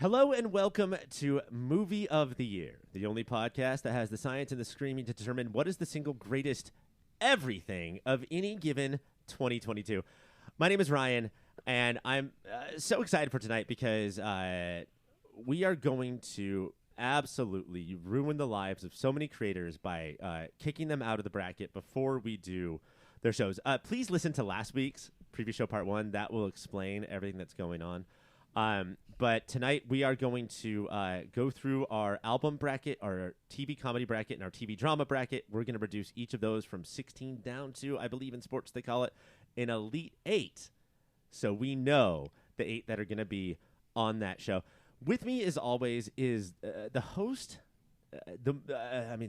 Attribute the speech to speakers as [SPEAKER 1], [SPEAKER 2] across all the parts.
[SPEAKER 1] Hello and welcome to Movie of the Year, the only podcast that has the science and the screaming to determine what is the single greatest everything of any given 2022. My name is Ryan, and I'm so excited for tonight because we are going to absolutely ruin the lives of so many creators by kicking them out of the bracket before we do their shows. Please listen to last week's preview show part 1. That will explain everything that's going on. But tonight we are going to go through our album bracket, our TV comedy bracket, and our TV drama bracket. We're going to reduce each of those from 16 down to, I believe in sports they call it, an Elite 8. So we know the 8 that are going to be on that show. With me, as always, is the host.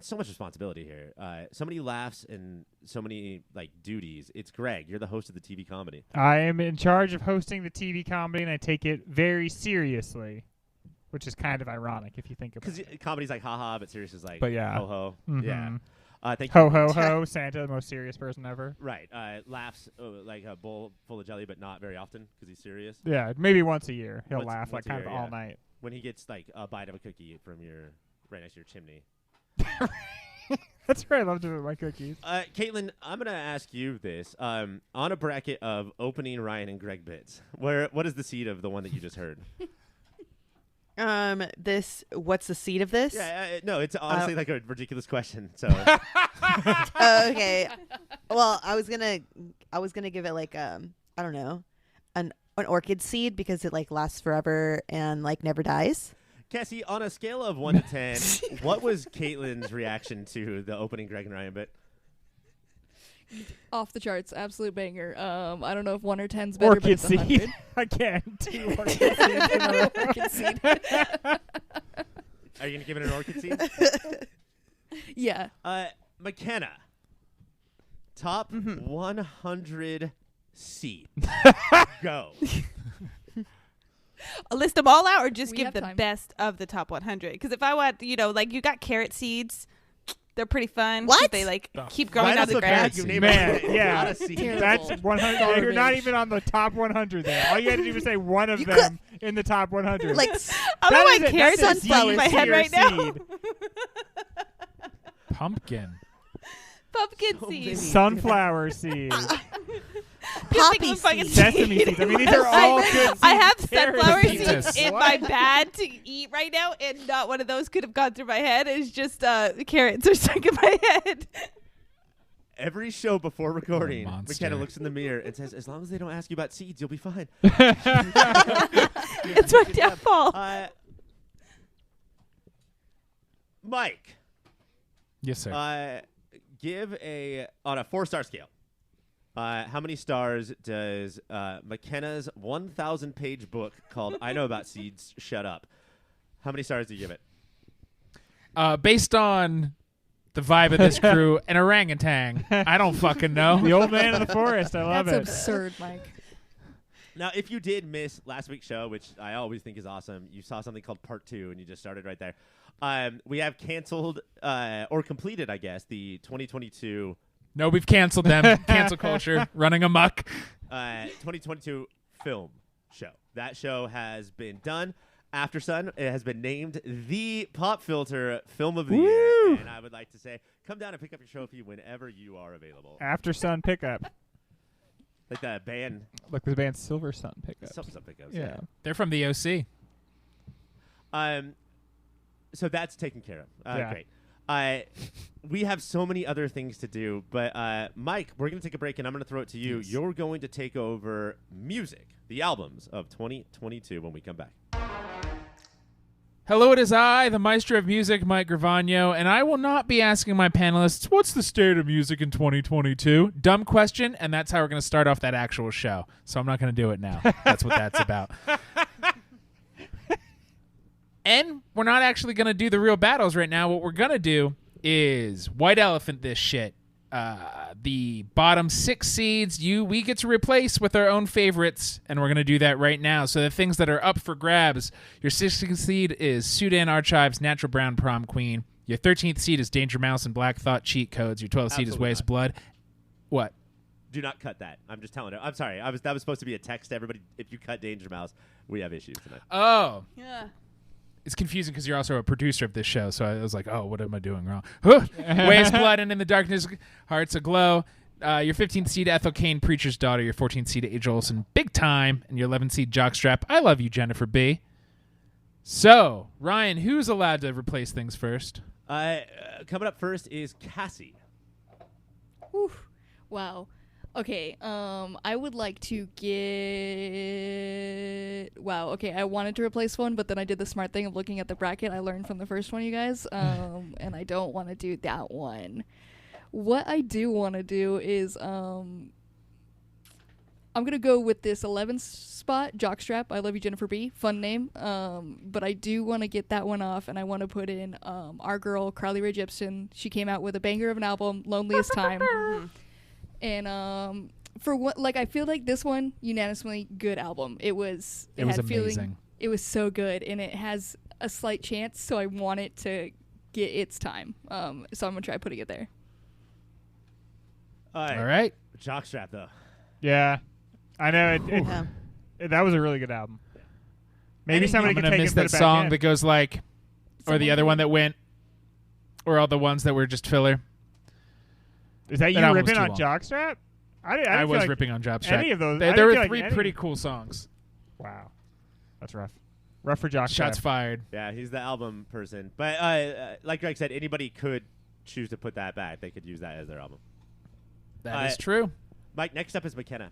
[SPEAKER 1] So much responsibility here. So many laughs and so many duties. It's Greg. You're the host of the TV comedy.
[SPEAKER 2] I am in charge of hosting the TV comedy, and I take it very seriously, which is kind of ironic if you think about it.
[SPEAKER 1] Because comedy's like haha, but serious is like
[SPEAKER 2] but yeah.
[SPEAKER 1] ho ho.
[SPEAKER 2] Mm-hmm.
[SPEAKER 1] Yeah. Thank
[SPEAKER 2] ho
[SPEAKER 1] you.
[SPEAKER 2] ho ho. Santa, the most serious person ever.
[SPEAKER 1] Right. Laughs like a bowl full of jelly, but not very often because he's serious.
[SPEAKER 2] Yeah, maybe once a year he'll laugh
[SPEAKER 1] once
[SPEAKER 2] kind
[SPEAKER 1] a
[SPEAKER 2] of
[SPEAKER 1] year,
[SPEAKER 2] all night.
[SPEAKER 1] When he gets a bite of a cookie from your. Right next to your chimney.
[SPEAKER 2] That's right. I love doing my cookies.
[SPEAKER 1] Katelynn, I'm going to ask you this. On a bracket of opening Ryan and Greg bits, what is the seed of the one that you just heard?
[SPEAKER 3] What's the seed of this?
[SPEAKER 1] Yeah, no, it's honestly like a ridiculous question. So.
[SPEAKER 3] Okay. Well, I was gonna give it I don't know, an orchid seed because it lasts forever and never dies.
[SPEAKER 1] Cassie, on a scale of 1 to 10, what was Katelynn's reaction to the opening Greg and Ryan bit?
[SPEAKER 4] Off the charts, absolute banger. I don't know if 1 or 10's better,
[SPEAKER 2] Orchid
[SPEAKER 4] but it's 100.
[SPEAKER 2] seed. Again, 2 orchid seeds.
[SPEAKER 4] Orchid seed.
[SPEAKER 1] Are you gonna give it an orchid seed?
[SPEAKER 4] Yeah.
[SPEAKER 1] Mackenna, top 100 seed. Go.
[SPEAKER 5] List them all out, or just
[SPEAKER 4] We
[SPEAKER 5] give
[SPEAKER 4] have
[SPEAKER 5] the
[SPEAKER 4] time.
[SPEAKER 5] best of the top 100? Because if I want, you got carrot seeds, they're pretty fun.
[SPEAKER 3] What?
[SPEAKER 5] They
[SPEAKER 2] Oh.
[SPEAKER 5] keep growing
[SPEAKER 1] Right
[SPEAKER 5] out
[SPEAKER 1] off
[SPEAKER 5] the
[SPEAKER 1] the bat,
[SPEAKER 5] grass.
[SPEAKER 1] you named
[SPEAKER 2] Man,
[SPEAKER 1] a
[SPEAKER 2] yeah.
[SPEAKER 1] lot of seeds.
[SPEAKER 4] Terrible.
[SPEAKER 2] That's 100. You're not even on the top 100 there. All you had to do was say one of
[SPEAKER 3] You
[SPEAKER 2] them in the top 100.
[SPEAKER 5] I'm
[SPEAKER 2] That
[SPEAKER 5] like
[SPEAKER 2] is it.
[SPEAKER 5] carrots
[SPEAKER 2] That's a
[SPEAKER 5] sunflower in my head
[SPEAKER 2] C
[SPEAKER 5] right
[SPEAKER 2] tier
[SPEAKER 5] now.
[SPEAKER 2] seed.
[SPEAKER 6] Pumpkin.
[SPEAKER 5] Pumpkin
[SPEAKER 1] So
[SPEAKER 5] seeds.
[SPEAKER 1] many.
[SPEAKER 2] Sunflower seed.
[SPEAKER 3] Poppy
[SPEAKER 5] fucking
[SPEAKER 3] seeds.
[SPEAKER 2] Sesame seeds. I mean, these are all good seeds.
[SPEAKER 5] I have
[SPEAKER 2] Carrot
[SPEAKER 5] sunflower
[SPEAKER 6] seeds.
[SPEAKER 5] seeds in my bag to eat right now, and not one of those could have gone through my head. It's just carrots are stuck in my head.
[SPEAKER 1] Every show before recording,
[SPEAKER 6] monster.
[SPEAKER 1] McKenna looks in the mirror and says, as long as they don't ask you about seeds, you'll be fine.
[SPEAKER 5] It's my downfall.
[SPEAKER 1] Mike,
[SPEAKER 6] Yes, sir.
[SPEAKER 1] give on a 4-star scale, how many stars does McKenna's 1,000-page book called I Know About Seeds, Shut Up? How many stars do you give it?
[SPEAKER 6] Based on the vibe of this crew, an orangutan. I don't fucking know.
[SPEAKER 2] The old man in the forest. I love
[SPEAKER 4] That's
[SPEAKER 2] it.
[SPEAKER 4] absurd, Mike.
[SPEAKER 1] Now, if you did miss last week's show, which I always think is awesome, you saw something called Part 2, and you just started right there. We have canceled or completed, I guess, the 2022
[SPEAKER 6] No, we've canceled them. Cancel culture running amok.
[SPEAKER 1] 2022 film show. That show has been done. After Sun, it has been named the Pop Filter Film of the Year. And I would like to say, come down and pick up your trophy whenever you are available.
[SPEAKER 2] After Sun pickup.
[SPEAKER 1] Like the band.
[SPEAKER 2] Look, the band Silver Sun pickup.
[SPEAKER 1] Some pickups.
[SPEAKER 2] Yeah.
[SPEAKER 6] They're from the OC.
[SPEAKER 1] So that's taken care of.
[SPEAKER 2] Yeah.
[SPEAKER 1] Great. We have so many other things to do, but Mike, we're going to take a break, and I'm going to throw it to you.
[SPEAKER 6] Yes.
[SPEAKER 1] You're going to take over music, the albums of 2022 when we come back.
[SPEAKER 6] Hello, it is I, the Maestro of Music, Mike Gravano, and I will not be asking my panelists, what's the state of music in 2022? Dumb question, and that's how we're going to start off that actual show. So I'm not going to do it now. That's what that's about. And we're not actually going to do the real battles right now. What we're going to do is White Elephant this shit. The bottom 6 seeds we get to replace with our own favorites, and we're going to do that right now. So the things that are up for grabs, your 16th seed is Sudan Archives, Natural Brown Prom Queen. Your 13th seed is Danger Mouse and Black Thought Cheat Codes. Your 12th seed is
[SPEAKER 1] Absolutely
[SPEAKER 6] Waste
[SPEAKER 1] not.
[SPEAKER 6] Blood. What?
[SPEAKER 1] Do not cut that. I'm just telling you. I'm sorry. That was supposed to be a text to everybody. If you cut Danger Mouse, We have issues tonight.
[SPEAKER 6] Oh.
[SPEAKER 5] Yeah.
[SPEAKER 6] It's confusing because you're also a producer of this show, so I was like, oh, what am I doing wrong? Waves blood and in the darkness, hearts aglow. Your 15th seed, Ethel Kane, Preacher's Daughter. Your 14th seed, Angel Olsen, Big Time. And your 11th seed, Jockstrap, I Love You, Jennifer B. So, Ryan, who's allowed to replace things first?
[SPEAKER 1] Coming up first is Cassie.
[SPEAKER 4] Whew. Wow. Okay, I would like to get... Wow, okay, I wanted to replace one, but then I did the smart thing of looking at the bracket I learned from the first one, you guys, and I don't want to do that one. What I do want to do is, I'm going to go with this 11th spot, Jockstrap, I Love You, Jennifer B. Fun name, but I do want to get that one off, and I want to put in our girl, Carly Rae Jepsen. She came out with a banger of an album, Loneliest Time. And for what, like, I feel like this one unanimously good album. It was
[SPEAKER 6] amazing.
[SPEAKER 4] It was so good, and it has a slight chance. So I want it to get its time. So I'm gonna try putting it there.
[SPEAKER 1] All right.
[SPEAKER 6] All right.
[SPEAKER 1] Jockstrap, though.
[SPEAKER 2] Yeah, I know
[SPEAKER 3] Yeah.
[SPEAKER 2] that was a really good album. Maybe somebody
[SPEAKER 6] I'm
[SPEAKER 2] could
[SPEAKER 6] gonna
[SPEAKER 2] take
[SPEAKER 6] miss
[SPEAKER 2] it and
[SPEAKER 6] that
[SPEAKER 2] put it back
[SPEAKER 6] song
[SPEAKER 2] in.
[SPEAKER 6] that goes like, or the other one that went, or all the ones that were just filler.
[SPEAKER 2] Is that you
[SPEAKER 6] That album was
[SPEAKER 2] ripping
[SPEAKER 6] too
[SPEAKER 2] on
[SPEAKER 6] long.
[SPEAKER 2] Jockstrap? I
[SPEAKER 6] I was
[SPEAKER 2] feel like
[SPEAKER 6] ripping on Jockstrap.
[SPEAKER 2] any of those. I
[SPEAKER 6] There
[SPEAKER 2] didn't
[SPEAKER 6] were
[SPEAKER 2] feel like
[SPEAKER 6] three
[SPEAKER 2] any-
[SPEAKER 6] pretty cool songs.
[SPEAKER 2] Wow, that's rough. Rough for Jockstrap.
[SPEAKER 6] Shots fired.
[SPEAKER 1] Yeah, he's the album person. But like Greg said, anybody could choose to put that back. They could use that as their album.
[SPEAKER 6] That is true.
[SPEAKER 1] Mike, next up is Mackenna.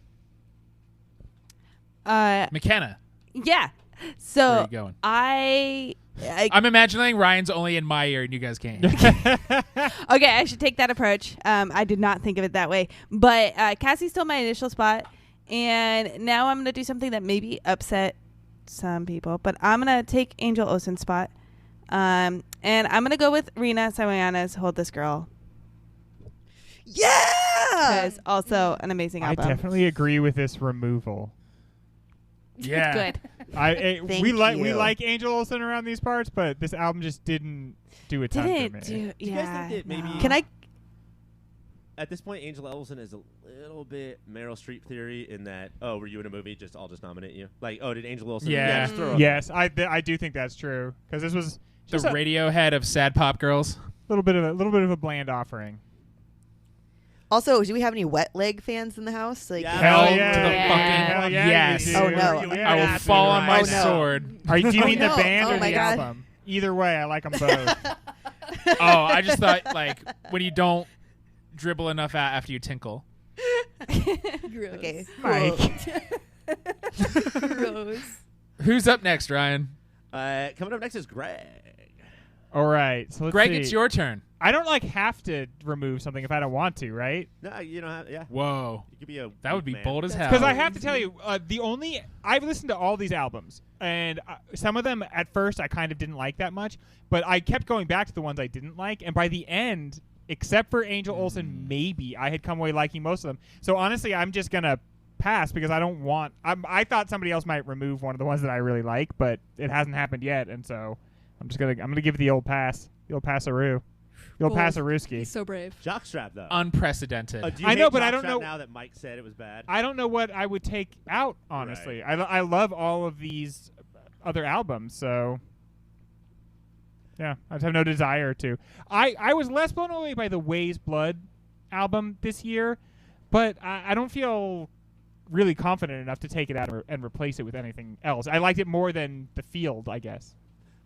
[SPEAKER 6] McKenna,
[SPEAKER 5] Yeah.
[SPEAKER 6] where are
[SPEAKER 5] So
[SPEAKER 6] you going?
[SPEAKER 5] I'm
[SPEAKER 6] I'm imagining Ryan's only in my ear and you guys can't.
[SPEAKER 5] okay. I should take that approach. I did not think of it that way, but Cassie's still my initial spot, and now I'm gonna do something that maybe upset some people, but I'm gonna take Angel Olsen's spot, and I'm gonna go with Rina Sawayana's "Hold This Girl."
[SPEAKER 3] Yeah.
[SPEAKER 5] Because also an amazing
[SPEAKER 2] I
[SPEAKER 5] album.
[SPEAKER 2] definitely agree with this removal.
[SPEAKER 6] Yeah.
[SPEAKER 5] Good.
[SPEAKER 3] Thank
[SPEAKER 2] we
[SPEAKER 3] you.
[SPEAKER 2] like Angel Olsen around these parts, but this album just didn't do a ton for me.
[SPEAKER 5] Didn't do.
[SPEAKER 1] Do you guys think that maybe
[SPEAKER 5] no.
[SPEAKER 3] Can I?
[SPEAKER 1] at this point Angel Olsen is a little bit Meryl Streep theory in that, oh, were you in a movie? I'll just nominate you. Like, oh, did Angel Olsen?
[SPEAKER 6] Yeah.
[SPEAKER 1] just throw her up
[SPEAKER 2] Yes, I do think that's true because this was
[SPEAKER 6] The
[SPEAKER 2] just a
[SPEAKER 6] Radiohead of sad pop girls.
[SPEAKER 2] little bit of a bland offering.
[SPEAKER 3] Also, do we have any wet leg fans in the house? Like,
[SPEAKER 1] Yeah.
[SPEAKER 6] Hell
[SPEAKER 2] Hell
[SPEAKER 6] to
[SPEAKER 2] yeah.
[SPEAKER 6] the fucking
[SPEAKER 2] Hell yeah,
[SPEAKER 6] yes.
[SPEAKER 2] you do.
[SPEAKER 3] Oh, no.
[SPEAKER 2] Yeah,
[SPEAKER 6] I will
[SPEAKER 2] yeah,
[SPEAKER 6] fall on my
[SPEAKER 3] Oh, no.
[SPEAKER 6] sword.
[SPEAKER 2] Do you mean
[SPEAKER 3] no.
[SPEAKER 2] the band
[SPEAKER 3] Oh
[SPEAKER 2] or
[SPEAKER 3] my
[SPEAKER 2] the
[SPEAKER 3] God.
[SPEAKER 2] album? Either way, I like them both.
[SPEAKER 6] Oh, I just thought like when you don't dribble enough out after you tinkle.
[SPEAKER 4] Gross.
[SPEAKER 3] okay,
[SPEAKER 2] Mike.
[SPEAKER 4] Gross.
[SPEAKER 6] Who's up next, Ryan?
[SPEAKER 1] Coming up next is Greg.
[SPEAKER 2] All right, so let's
[SPEAKER 6] Greg,
[SPEAKER 2] see.
[SPEAKER 6] it's your turn.
[SPEAKER 2] I don't have to remove something if I don't want to, right?
[SPEAKER 1] No, you don't have. Yeah,
[SPEAKER 6] Whoa.
[SPEAKER 1] you could be a.
[SPEAKER 6] That would be
[SPEAKER 1] man.
[SPEAKER 6] bold as hell.
[SPEAKER 2] Because I have to tell you, I've listened to all these albums, and some of them at first I kind of didn't like that much, but I kept going back to the ones I didn't like, and by the end, except for Angel Olsen, maybe I had come away liking most of them. So honestly, I'm just gonna pass because I don't want. I thought somebody else might remove one of the ones that I really like, but it hasn't happened yet, and so I'm gonna give it the old pass, the old passaroo, the old
[SPEAKER 4] Bold.
[SPEAKER 2] passerooski.
[SPEAKER 4] He's so brave.
[SPEAKER 1] Jockstrap though.
[SPEAKER 6] Unprecedented.
[SPEAKER 1] Do you
[SPEAKER 2] I know,
[SPEAKER 1] hate
[SPEAKER 2] but I don't
[SPEAKER 1] Jockstrap
[SPEAKER 2] know-
[SPEAKER 1] now that Mike said it was bad.
[SPEAKER 2] I don't know what I would take out, honestly. I love all of these other albums, so yeah, I just have no desire to. I was less blown away by the Ways Blood album this year, but I don't feel really confident enough to take it out and replace it with anything else. I liked it more than The Field, I guess.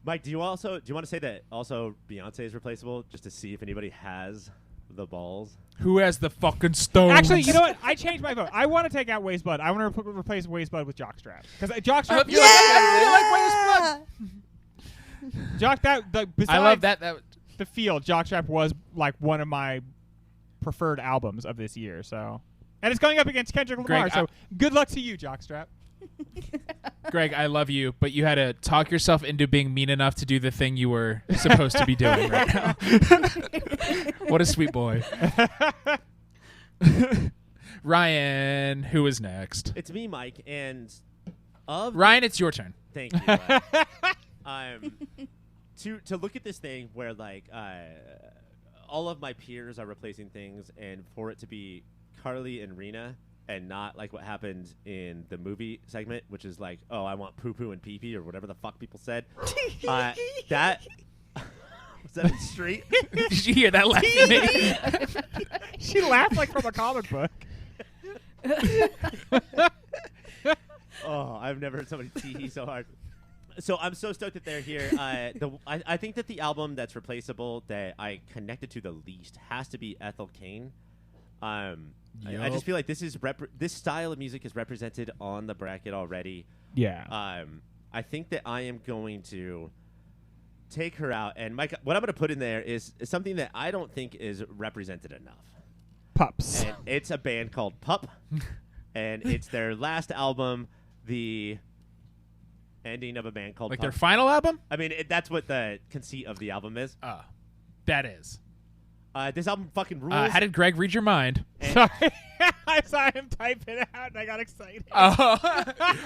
[SPEAKER 1] Mike, do you want to say that also Beyonce is replaceable just to see if anybody has the balls?
[SPEAKER 6] Who has the fucking stones?
[SPEAKER 2] Actually, you know what? I changed my vote. I want to take out Ways Blood. I want to replace Ways Blood with Jockstrap. Because Jockstrap...
[SPEAKER 6] You like
[SPEAKER 2] Besides
[SPEAKER 6] I love that.
[SPEAKER 2] The Field, Jockstrap was like one of my preferred albums of this year. So, and it's going up against Kendrick Lamar.
[SPEAKER 6] Greg,
[SPEAKER 2] So good luck to you, Jockstrap.
[SPEAKER 6] Greg, I love you, but you had to talk yourself into being mean enough to do the thing you were supposed to be doing right now. What a sweet boy. Ryan, who is next?
[SPEAKER 1] It's me, Mike, and of
[SPEAKER 6] Ryan, it's your turn.
[SPEAKER 1] Thank you. To look at this thing where like all of my peers are replacing things, and for it to be Carly and Rena, and not like what happened in the movie segment, which is like, oh, I want poo poo and pee pee or whatever the fuck people said. That was that a street?
[SPEAKER 6] Did you hear that laugh at me?
[SPEAKER 2] She laughed like from a comic book.
[SPEAKER 1] Oh, I've never heard somebody tee so hard. So I'm so stoked that they're here. I think that the album that's replaceable that I connected to the least has to be Ethel Cain. I just feel like this style of music is represented on the bracket already.
[SPEAKER 2] Yeah.
[SPEAKER 1] I think that I am going to take her out, and Mike, what I'm going to put in there is something that I don't think is represented enough.
[SPEAKER 2] Pups.
[SPEAKER 1] And it's a band called Pup, and it's their last album, the ending of a band called
[SPEAKER 6] Like
[SPEAKER 1] Pup.
[SPEAKER 6] their final album?
[SPEAKER 1] I mean, that's what the conceit of the album is.
[SPEAKER 6] That is.
[SPEAKER 1] This album fucking rules.
[SPEAKER 6] How did Greg read your mind?
[SPEAKER 2] Sorry. I saw him type it out and I got excited.
[SPEAKER 6] Oh,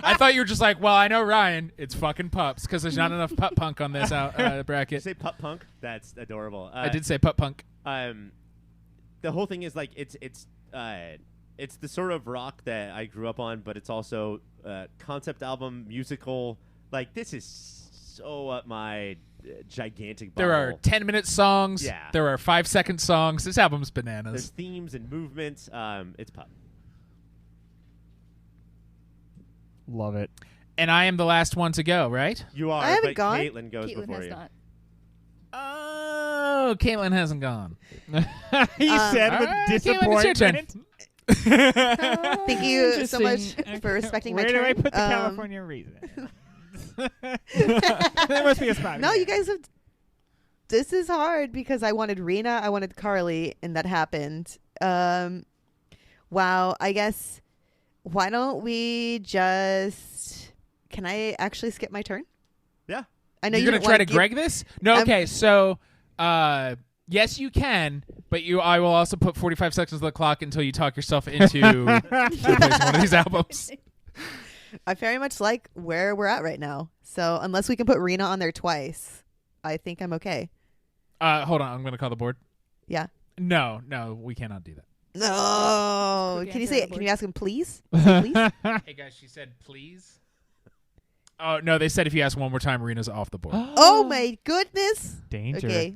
[SPEAKER 6] I thought you were just like, well, I know Ryan. It's fucking pups because there's not enough pup punk on this
[SPEAKER 1] Did you
[SPEAKER 6] bracket.
[SPEAKER 1] say Pup Punk? That's adorable.
[SPEAKER 6] I did say pup punk.
[SPEAKER 1] The whole thing is like it's the sort of rock that I grew up on, but it's also concept album, musical. Like this is so up my gigantic bubble.
[SPEAKER 6] There are 10-minute songs.
[SPEAKER 1] Yeah.
[SPEAKER 6] There are 5-second songs. This album's
[SPEAKER 1] There's
[SPEAKER 6] bananas.
[SPEAKER 1] themes and movements. It's Pup.
[SPEAKER 2] Love it.
[SPEAKER 6] And I am the last one to go, right?
[SPEAKER 1] You are,
[SPEAKER 3] I haven't
[SPEAKER 1] but
[SPEAKER 3] gone.
[SPEAKER 1] Caitlin goes
[SPEAKER 4] Caitlin
[SPEAKER 1] before
[SPEAKER 4] has
[SPEAKER 1] you.
[SPEAKER 4] not.
[SPEAKER 6] Oh, Caitlin hasn't gone.
[SPEAKER 2] He said with
[SPEAKER 6] Caitlin, it's your turn.
[SPEAKER 2] disappointment.
[SPEAKER 3] Thank you so much
[SPEAKER 4] Interesting.
[SPEAKER 3] for respecting my
[SPEAKER 2] Where
[SPEAKER 3] turn.
[SPEAKER 2] do I put the California reason? There must be a spot.
[SPEAKER 3] No, you guys have. This is hard because I wanted Rena, I wanted Carly, and that happened. Wow. I guess. Why don't we just? Can I actually skip my turn?
[SPEAKER 1] Yeah.
[SPEAKER 3] I know
[SPEAKER 6] You're
[SPEAKER 3] you
[SPEAKER 6] gonna try to Greg this? No. Okay. So, yes, you can, but I will also put 45 seconds on the clock until you talk yourself into replacing one of these albums.
[SPEAKER 3] I very much like where we're at right now. So unless we can put Rena on there twice, I think I'm okay.
[SPEAKER 6] Hold on. I'm gonna call the board.
[SPEAKER 3] Yeah.
[SPEAKER 6] No, we cannot do that.
[SPEAKER 3] No.
[SPEAKER 4] We
[SPEAKER 3] Can you
[SPEAKER 4] can't
[SPEAKER 3] say?
[SPEAKER 4] do
[SPEAKER 3] Can
[SPEAKER 4] that
[SPEAKER 3] you ask him, please? Say please.
[SPEAKER 6] Hey guys, she said please. Oh no, they said if you ask one more time, Arena's off the board.
[SPEAKER 3] Oh my goodness.
[SPEAKER 2] Danger.
[SPEAKER 3] Okay.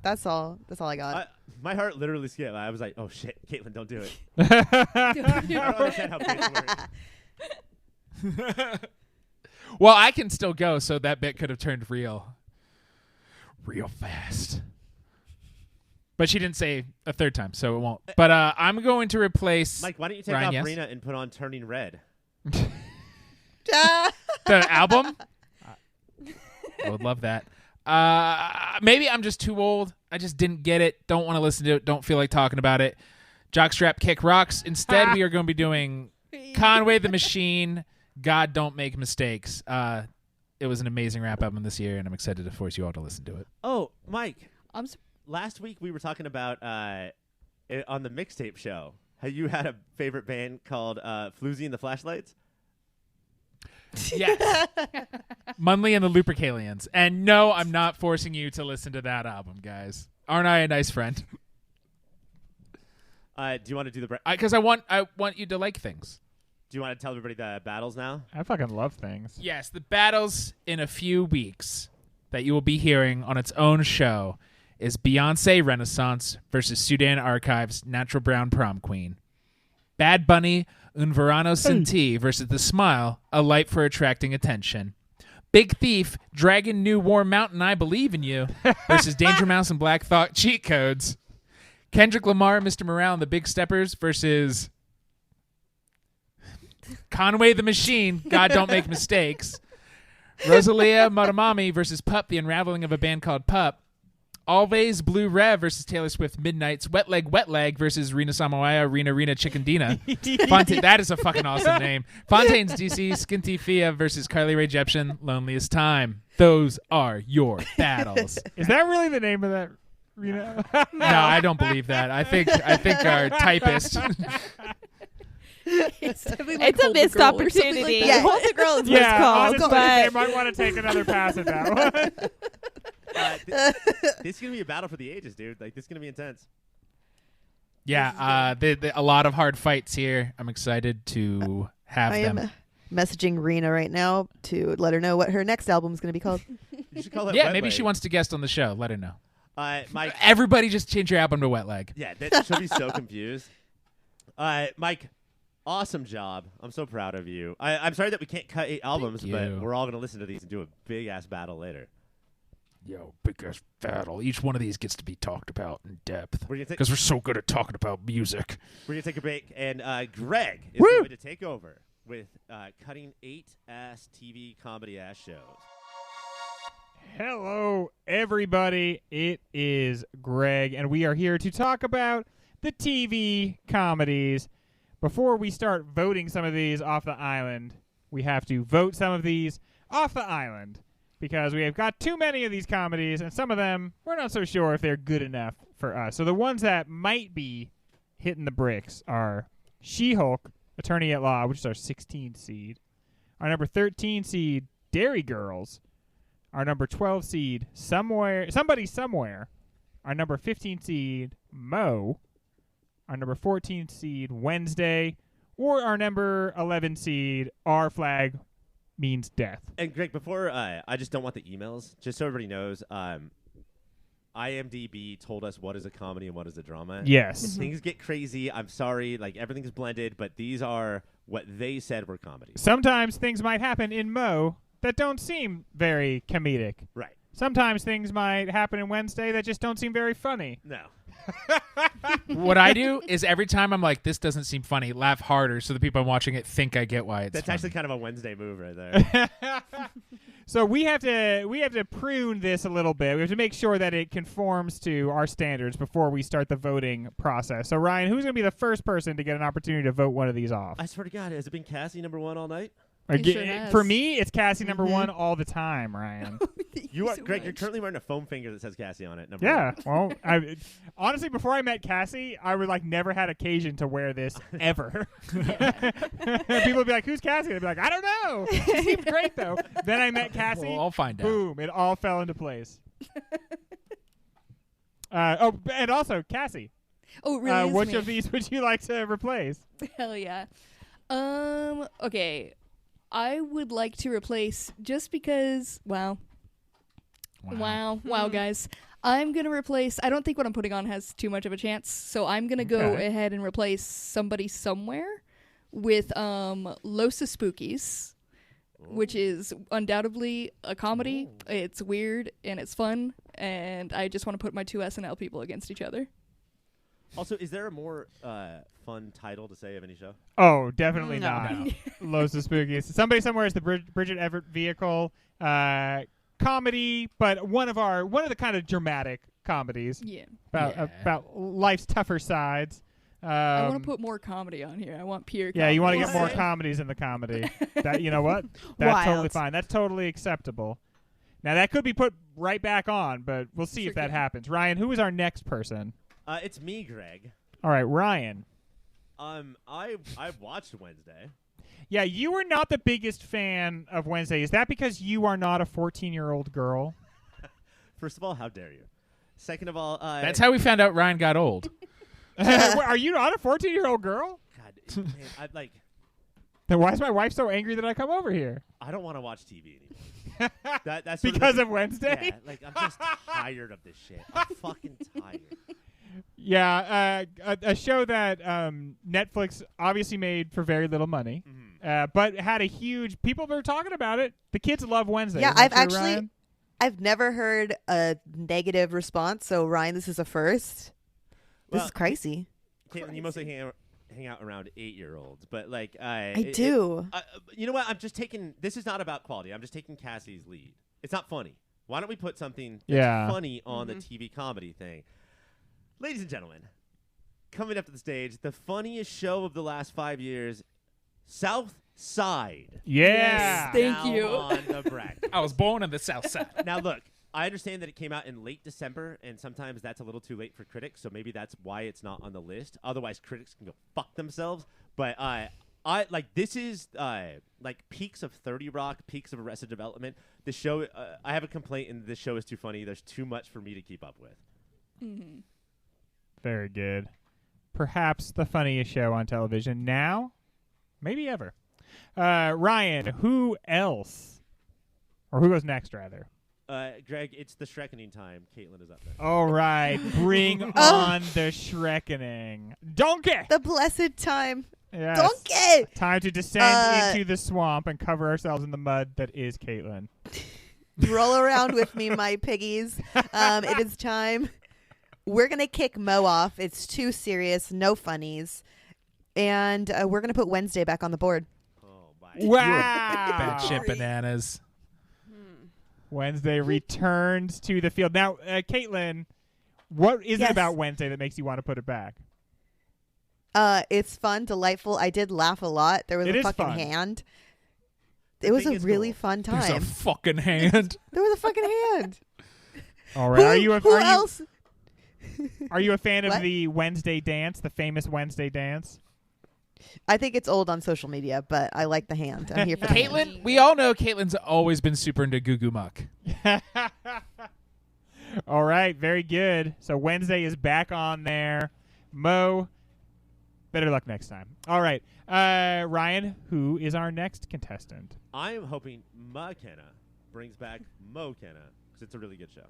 [SPEAKER 3] That's all. That's all I got.
[SPEAKER 1] My heart literally skipped. I was like, oh shit, Caitlin, don't do it. I don't understand how picks work.
[SPEAKER 6] Well, I can still go, so that bit could have turned real fast. But she didn't say a third time, so it won't. But I'm going to replace
[SPEAKER 1] Mike, why don't you take
[SPEAKER 6] Ryan,
[SPEAKER 1] off
[SPEAKER 6] yes?
[SPEAKER 1] Rena and put on Turning Red?
[SPEAKER 6] the album. I would love that. Maybe I'm just too old. I just didn't get it. Don't want to listen to it. Don't feel like talking about it. Jockstrap Kick Rocks. Instead, we are going to be doing Conway the Machine. God Don't Make Mistakes. It was an amazing rap album this year, and I'm excited to force you all to listen to it.
[SPEAKER 1] Oh, Mike.
[SPEAKER 4] I'm
[SPEAKER 1] Last week we were talking about on the mixtape show how you had a favorite band called Floozy and the Flashlights.
[SPEAKER 6] Yes. Munley and the Lupercalians. And no, I'm not forcing you to listen to that album, guys. Aren't I a nice friend?
[SPEAKER 1] Do you want to do the?
[SPEAKER 6] Because I want you to like things.
[SPEAKER 1] Do you want to tell everybody the battles now?
[SPEAKER 2] I fucking love things.
[SPEAKER 6] Yes, the battles in a few weeks that you will be hearing on its own show is Beyonce Renaissance versus Sudan Archives Natural Brown Prom Queen. Bad Bunny Un Verano Sin Ti versus The Smile, A Light for Attracting Attention. Big Thief, Dragon New Warm Mountain, I Believe in You versus Danger Mouse and Black Thought Cheat Codes. Kendrick Lamar, Mr. Morale and the Big Steppers versus Conway the Machine, God Don't Make Mistakes. Rosalia Motomami versus Pup, The Unraveling of a Band Called Pup. Always Blue Rev versus Taylor Swift Midnights. Wet Leg versus Rena Samawaya, Rena Chickendina. That is a fucking awesome name. Fontaine's DC, Skinty Fia versus Carly Rae Jepsen, Loneliest Time. Those are your battles.
[SPEAKER 2] Is that really the name of that? Reno?
[SPEAKER 6] No, I don't believe that. I think our typist.
[SPEAKER 4] It's definitely like
[SPEAKER 5] It's a
[SPEAKER 4] Hold the
[SPEAKER 5] missed
[SPEAKER 4] Girl or something
[SPEAKER 5] opportunity.
[SPEAKER 4] like that.
[SPEAKER 3] Hold the Girl is what
[SPEAKER 2] Yeah,
[SPEAKER 3] it's called.
[SPEAKER 2] honestly,
[SPEAKER 3] But
[SPEAKER 2] they might want to take another pass at that one.
[SPEAKER 1] This is gonna be a battle for the ages, dude. Like this is gonna be intense.
[SPEAKER 6] Yeah, a lot of hard fights here. I'm excited to have
[SPEAKER 3] I
[SPEAKER 6] them.
[SPEAKER 3] am messaging Rena right now to let her know what her next album is going to be called.
[SPEAKER 1] You should call it
[SPEAKER 6] Yeah,
[SPEAKER 1] Wet
[SPEAKER 6] maybe
[SPEAKER 1] Leg.
[SPEAKER 6] she wants to guest on the show. Let her know.
[SPEAKER 1] Mike.
[SPEAKER 6] Everybody just change your album to Wet Leg.
[SPEAKER 1] Yeah, she'll be so confused. Mike, awesome job. I'm so proud of you. I'm sorry that we can't cut 8 albums,
[SPEAKER 6] Thank
[SPEAKER 1] but
[SPEAKER 6] you.
[SPEAKER 1] we're all going to listen to these and do a big-ass battle later.
[SPEAKER 6] Yo, big ass battle. Each one of these gets to be talked about in depth
[SPEAKER 1] We're going
[SPEAKER 6] because we're so good at talking about music.
[SPEAKER 1] to take a break, and Greg is
[SPEAKER 2] Woo!
[SPEAKER 1] going to take over with cutting 8-ass TV comedy-ass shows.
[SPEAKER 2] Hello, everybody. It is Greg, and we are here to talk about the TV comedies. Before we start voting some of these off the island, we have to vote some of these off the island because we have got too many of these comedies, and some of them we're not so sure if they're good enough for us. So the ones that might be hitting the bricks are She-Hulk, Attorney at Law, which is our 16th seed. Our number 13 seed, Dairy Girls. Our number 12 seed, Somebody Somewhere. Our number 15 seed, Mo. Our number 14 seed, Wednesday. Or our number 11 seed, Our Flag Means Death.
[SPEAKER 1] And Greg, before I just don't want the emails, just so everybody knows, IMDb told us what is a comedy and what is a drama.
[SPEAKER 2] Yes.
[SPEAKER 1] Things get crazy. I'm sorry. Like, everything's blended, but these are what they said were comedies.
[SPEAKER 2] Sometimes things might happen in Mo that don't seem very comedic.
[SPEAKER 1] Right.
[SPEAKER 2] Sometimes things might happen in Wednesday that just don't seem very funny.
[SPEAKER 1] No.
[SPEAKER 6] What I do is every time I'm like, this doesn't seem funny, laugh harder so the people I'm watching it think I get why it's
[SPEAKER 1] That's
[SPEAKER 6] funny.
[SPEAKER 1] actually kind of a Wednesday move right there.
[SPEAKER 2] So we have to prune this a little bit. We have to make sure that it conforms to our standards before we start the voting process. So Ryan, who's going to be the first person to get an opportunity to vote one of these off?
[SPEAKER 1] I swear to God, has it been Cassie number 1 all night?
[SPEAKER 4] He sure has.
[SPEAKER 2] For me, it's Cassie number 1 all the time, Ryan.
[SPEAKER 1] You are,
[SPEAKER 4] so
[SPEAKER 1] Greg, you're
[SPEAKER 4] much.
[SPEAKER 1] currently wearing a foam finger that says Cassie on it. Number
[SPEAKER 2] Yeah,
[SPEAKER 1] 1.
[SPEAKER 2] well, honestly, before I met Cassie, I would never had occasion to wear this ever. People would be like, "Who's Cassie?" I'd be like, "I don't know." She seems great though. Then I met Cassie.
[SPEAKER 6] Well, I'll find out.
[SPEAKER 2] Boom! It all fell into place. And also Cassie.
[SPEAKER 4] Oh, really?
[SPEAKER 2] Which
[SPEAKER 4] me.
[SPEAKER 2] of these would you like to replace?
[SPEAKER 4] Hell yeah. Okay. I would like to replace just because. Wow, guys. I'm gonna replace. I don't think what I'm putting on has too much of a chance, so I'm gonna go
[SPEAKER 2] Okay.
[SPEAKER 4] ahead and replace Somebody Somewhere with Los Spookies, which is undoubtedly a comedy. It's weird and it's fun, and I just want to put my 2 SNL people against each other.
[SPEAKER 1] Also, is there a more fun title to say of any show?
[SPEAKER 2] Oh, definitely
[SPEAKER 5] No.
[SPEAKER 2] not. Los Spookies. Somebody Somewhere is the Bridget Everett vehicle. Comedy, but one of the kind of dramatic comedies
[SPEAKER 4] Yeah.
[SPEAKER 2] about life's tougher sides.
[SPEAKER 4] I want to put more comedy on here. I want pure comedy.
[SPEAKER 2] Yeah, you want to get more
[SPEAKER 4] So-
[SPEAKER 2] comedies in the comedy. That, you know what? That's totally
[SPEAKER 5] Wild.
[SPEAKER 2] fine. That's totally acceptable. Now that could be put right back on, but we'll see
[SPEAKER 4] Sure
[SPEAKER 2] if that
[SPEAKER 4] can.
[SPEAKER 2] happens. Ryan, who is our next person?
[SPEAKER 1] It's me, Greg.
[SPEAKER 2] All right, Ryan.
[SPEAKER 1] I've watched Wednesday.
[SPEAKER 2] Yeah, you were not the biggest fan of Wednesday. Is that because you are not a 14-year-old girl?
[SPEAKER 1] First of all, how dare you? Second of all,
[SPEAKER 6] That's how we found out Ryan got old.
[SPEAKER 2] Are you not a 14-year-old girl?
[SPEAKER 1] God, man,
[SPEAKER 2] Then why is my wife so angry that I come over here?
[SPEAKER 1] I don't want to watch TV anymore. That's sort
[SPEAKER 2] Because
[SPEAKER 1] the-
[SPEAKER 2] of Wednesday?
[SPEAKER 1] Yeah, I'm just tired of this shit. I'm fucking tired.
[SPEAKER 2] Yeah, a show that Netflix obviously made for very little money,
[SPEAKER 1] Mhm.
[SPEAKER 2] but had a huge. People were talking about it. The kids love Wednesday.
[SPEAKER 3] Yeah,
[SPEAKER 2] Isn't that
[SPEAKER 3] I've
[SPEAKER 2] true,
[SPEAKER 3] actually-
[SPEAKER 2] Ryan?
[SPEAKER 3] I've never heard a negative response. So Ryan, this is a first. This
[SPEAKER 1] Well,
[SPEAKER 3] is crazy.
[SPEAKER 1] Caitlin, you mostly hang out around 8-year-olds, but
[SPEAKER 3] I do.
[SPEAKER 1] You know what? I'm just taking. This is not about quality. I'm just taking Cassie's lead. It's not funny. Why don't we put something that's
[SPEAKER 2] Yeah.
[SPEAKER 1] funny on the TV comedy thing? Ladies and gentlemen, coming up to the stage, the funniest show of the last 5 years, South Side.
[SPEAKER 2] Yeah.
[SPEAKER 4] Thank
[SPEAKER 1] Now
[SPEAKER 4] you.
[SPEAKER 1] on the bracket.
[SPEAKER 6] I was born on the South Side.
[SPEAKER 1] Now look, I understand that it came out in late December, and sometimes that's a little too late for critics, so maybe that's why it's not on the list. Otherwise, critics can go fuck themselves. But I this is peaks of 30 Rock, peaks of Arrested Development. The show, I have a complaint, and this show is too funny. There's too much for me to keep up with.
[SPEAKER 4] Mhm.
[SPEAKER 2] Very good. perhaps the funniest show on television now, maybe ever. Ryan, who else? Or who goes next, rather?
[SPEAKER 1] Greg, it's the Shrekkening time. Katelynn is up next.
[SPEAKER 2] All right, bring on the Shrekkening. Donkey!
[SPEAKER 3] The blessed time.
[SPEAKER 2] Yes.
[SPEAKER 3] Donkey!
[SPEAKER 2] Time to descend into the swamp and cover ourselves in the mud that is Katelynn.
[SPEAKER 3] Roll around with me, my piggies. It is time. We're going to kick Mo off. It's too serious, no funnies. And we're going to put Wednesday back on the board.
[SPEAKER 1] Oh, my.
[SPEAKER 2] Wow!
[SPEAKER 6] Bad shit bananas.
[SPEAKER 2] Wednesday returns to the field. Now, Katelynn, what is it about Wednesday that makes you want to put it back?
[SPEAKER 3] It's fun, delightful. I did laugh a lot. There was
[SPEAKER 2] It
[SPEAKER 3] a
[SPEAKER 2] is
[SPEAKER 3] fucking
[SPEAKER 2] fun.
[SPEAKER 3] hand.
[SPEAKER 1] The
[SPEAKER 3] It was
[SPEAKER 1] thing
[SPEAKER 3] a
[SPEAKER 1] is
[SPEAKER 3] really
[SPEAKER 1] cool.
[SPEAKER 3] fun
[SPEAKER 6] There's
[SPEAKER 3] time.
[SPEAKER 6] a fucking hand.
[SPEAKER 3] There was a fucking hand.
[SPEAKER 2] All right.
[SPEAKER 3] Who else?
[SPEAKER 2] Are you a fan of
[SPEAKER 3] What?
[SPEAKER 2] the Wednesday dance, the famous Wednesday dance?
[SPEAKER 3] I think it's old on social media, but I like the hand. I'm here for the hand.
[SPEAKER 6] Caitlin, we all know Caitlin's always been super into Goo Goo Muck.
[SPEAKER 2] All right. Very good. So Wednesday is back on there. Mo, better luck next time. All right. Ryan, who is our next contestant?
[SPEAKER 1] I'm hoping Mackenna brings back Mo Kenna because it's a really good show.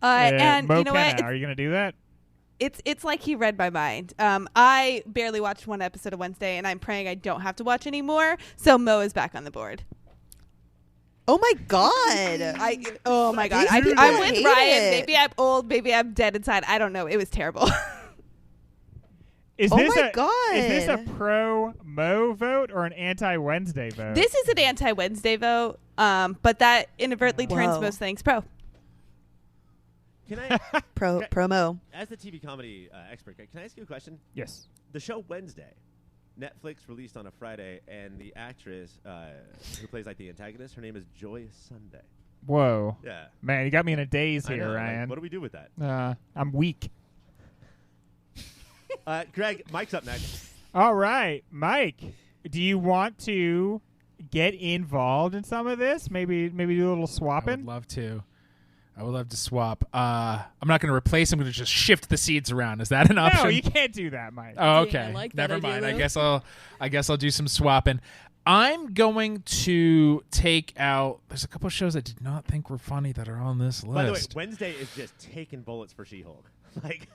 [SPEAKER 5] And
[SPEAKER 2] Mo
[SPEAKER 5] you know
[SPEAKER 2] Kenna,
[SPEAKER 5] what?
[SPEAKER 2] are you going to do that?
[SPEAKER 5] It's like he read my mind. I barely watched one episode of Wednesday, and I'm praying I don't have to watch anymore. So Mo is back on the board.
[SPEAKER 3] Oh my god!
[SPEAKER 5] Oh my god!
[SPEAKER 3] These people
[SPEAKER 5] I'm with
[SPEAKER 3] hate
[SPEAKER 5] Ryan.
[SPEAKER 3] it.
[SPEAKER 5] Maybe I'm old. Maybe I'm dead inside. I don't know. It was terrible.
[SPEAKER 2] Is
[SPEAKER 3] Oh
[SPEAKER 2] this
[SPEAKER 3] my God.
[SPEAKER 2] Is this a pro Mo vote or an anti Wednesday vote?
[SPEAKER 5] This is an anti-Wednesday vote, but that inadvertently turns
[SPEAKER 3] Whoa.
[SPEAKER 5] most things pro.
[SPEAKER 1] Can I,
[SPEAKER 3] promo.
[SPEAKER 1] as the TV comedy expert, can I ask you a question?
[SPEAKER 2] Yes.
[SPEAKER 1] The show Wednesday, Netflix released on a Friday, and the actress who plays like the antagonist, her name is Joy Sunday.
[SPEAKER 2] Whoa.
[SPEAKER 1] Yeah.
[SPEAKER 2] Man, you got me in a daze
[SPEAKER 1] I
[SPEAKER 2] here,
[SPEAKER 1] know, like,
[SPEAKER 2] Ryan.
[SPEAKER 1] what do we do with that?
[SPEAKER 2] I'm weak.
[SPEAKER 1] Greg, Mike's up next.
[SPEAKER 2] All right, Mike, do you want to get involved in some of this? Maybe do a little
[SPEAKER 6] I
[SPEAKER 2] swapping?
[SPEAKER 6] would love to. I would love to swap. I'm not going to replace. I'm going to just shift the seeds around. Is that an option?
[SPEAKER 2] No, you can't do that, Mike.
[SPEAKER 6] Oh,
[SPEAKER 4] Yeah,
[SPEAKER 6] okay.
[SPEAKER 4] I like that
[SPEAKER 6] Never
[SPEAKER 4] idea,
[SPEAKER 6] mind.
[SPEAKER 4] though.
[SPEAKER 6] I guess I'll do some swapping. I'm going to take out. There's a couple of shows I did not think were funny that are on this list.
[SPEAKER 1] By the way, Wednesday is just taking bullets for She-Hulk. Like,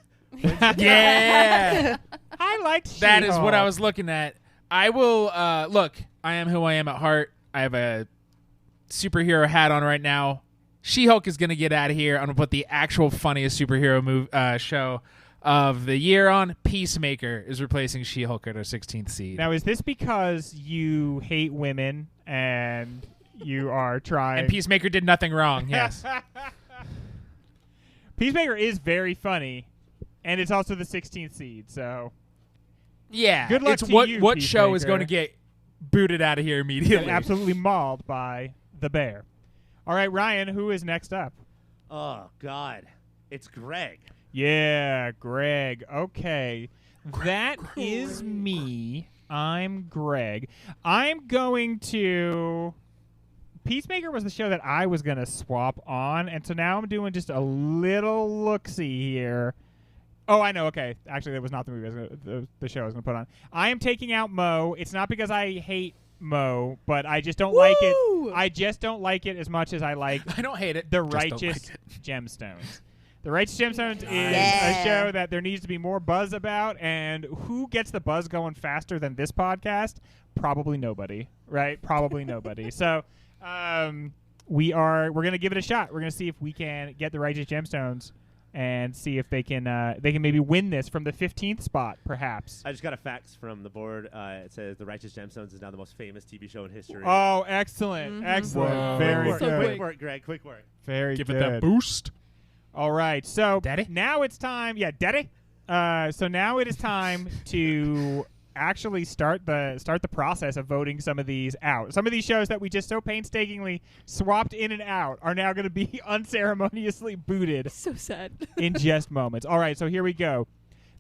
[SPEAKER 6] yeah,
[SPEAKER 2] I liked
[SPEAKER 6] that is what
[SPEAKER 2] She-Hulk.
[SPEAKER 6] I was looking at. I will look. I am who I am at heart. I have a superhero hat on right now. She-Hulk is going to get out of here. I'm going to put the actual funniest superhero show of the year on. Peacemaker is replacing She-Hulk at our 16th seed.
[SPEAKER 2] Now, is this because you hate women and you are trying?
[SPEAKER 6] And Peacemaker did nothing wrong. Yes.
[SPEAKER 2] Peacemaker is very funny, and it's also the 16th seed. So
[SPEAKER 6] Yeah.
[SPEAKER 2] Good luck
[SPEAKER 6] it's
[SPEAKER 2] to
[SPEAKER 6] what
[SPEAKER 2] you,
[SPEAKER 6] what show is
[SPEAKER 2] Peacemaker.
[SPEAKER 6] going to get booted out of here immediately.
[SPEAKER 2] absolutely mauled by the bear. All right, Ryan, who is next up?
[SPEAKER 1] oh, God. It's Greg.
[SPEAKER 2] Yeah, Greg. Okay. That is me. I'm Greg. I'm going to... Peacemaker was the show that I was going to swap on, and so now I'm doing just a little look-see here. Oh, I know. Okay. Actually, that was not the movie the show I was going to put on. I am taking out Mo. It's not because I hate Mo, but I just don't like it. I just don't like it as much as I like
[SPEAKER 6] I don't hate it.
[SPEAKER 2] The
[SPEAKER 6] just don't
[SPEAKER 2] Righteous
[SPEAKER 6] like it.
[SPEAKER 2] Gemstones. The Righteous Gemstones is
[SPEAKER 3] Yeah.
[SPEAKER 2] a show that there needs to be more buzz about, and who gets the buzz going faster than this podcast? Probably nobody, right? Probably nobody. So we're gonna give it a shot. We're gonna see if we can get the Righteous Gemstones and see if they can maybe win this from the 15th spot, perhaps.
[SPEAKER 1] I just got a fax from the board. It says The Righteous Gemstones is now the most famous TV show in history.
[SPEAKER 2] Oh, excellent, excellent,
[SPEAKER 6] Whoa.
[SPEAKER 2] very
[SPEAKER 1] quick
[SPEAKER 2] good,
[SPEAKER 1] work, quick work, Greg. Quick work.
[SPEAKER 2] very
[SPEAKER 6] Give
[SPEAKER 2] good.
[SPEAKER 6] it that boost.
[SPEAKER 2] All right, so
[SPEAKER 6] Daddy?
[SPEAKER 2] now it's time. Yeah, Daddy. So now it is time to actually start the process of voting some of these out. Some of these shows that we just so painstakingly swapped in and out are now going to be unceremoniously booted
[SPEAKER 4] So sad.
[SPEAKER 2] in just moments. All right, so here we go.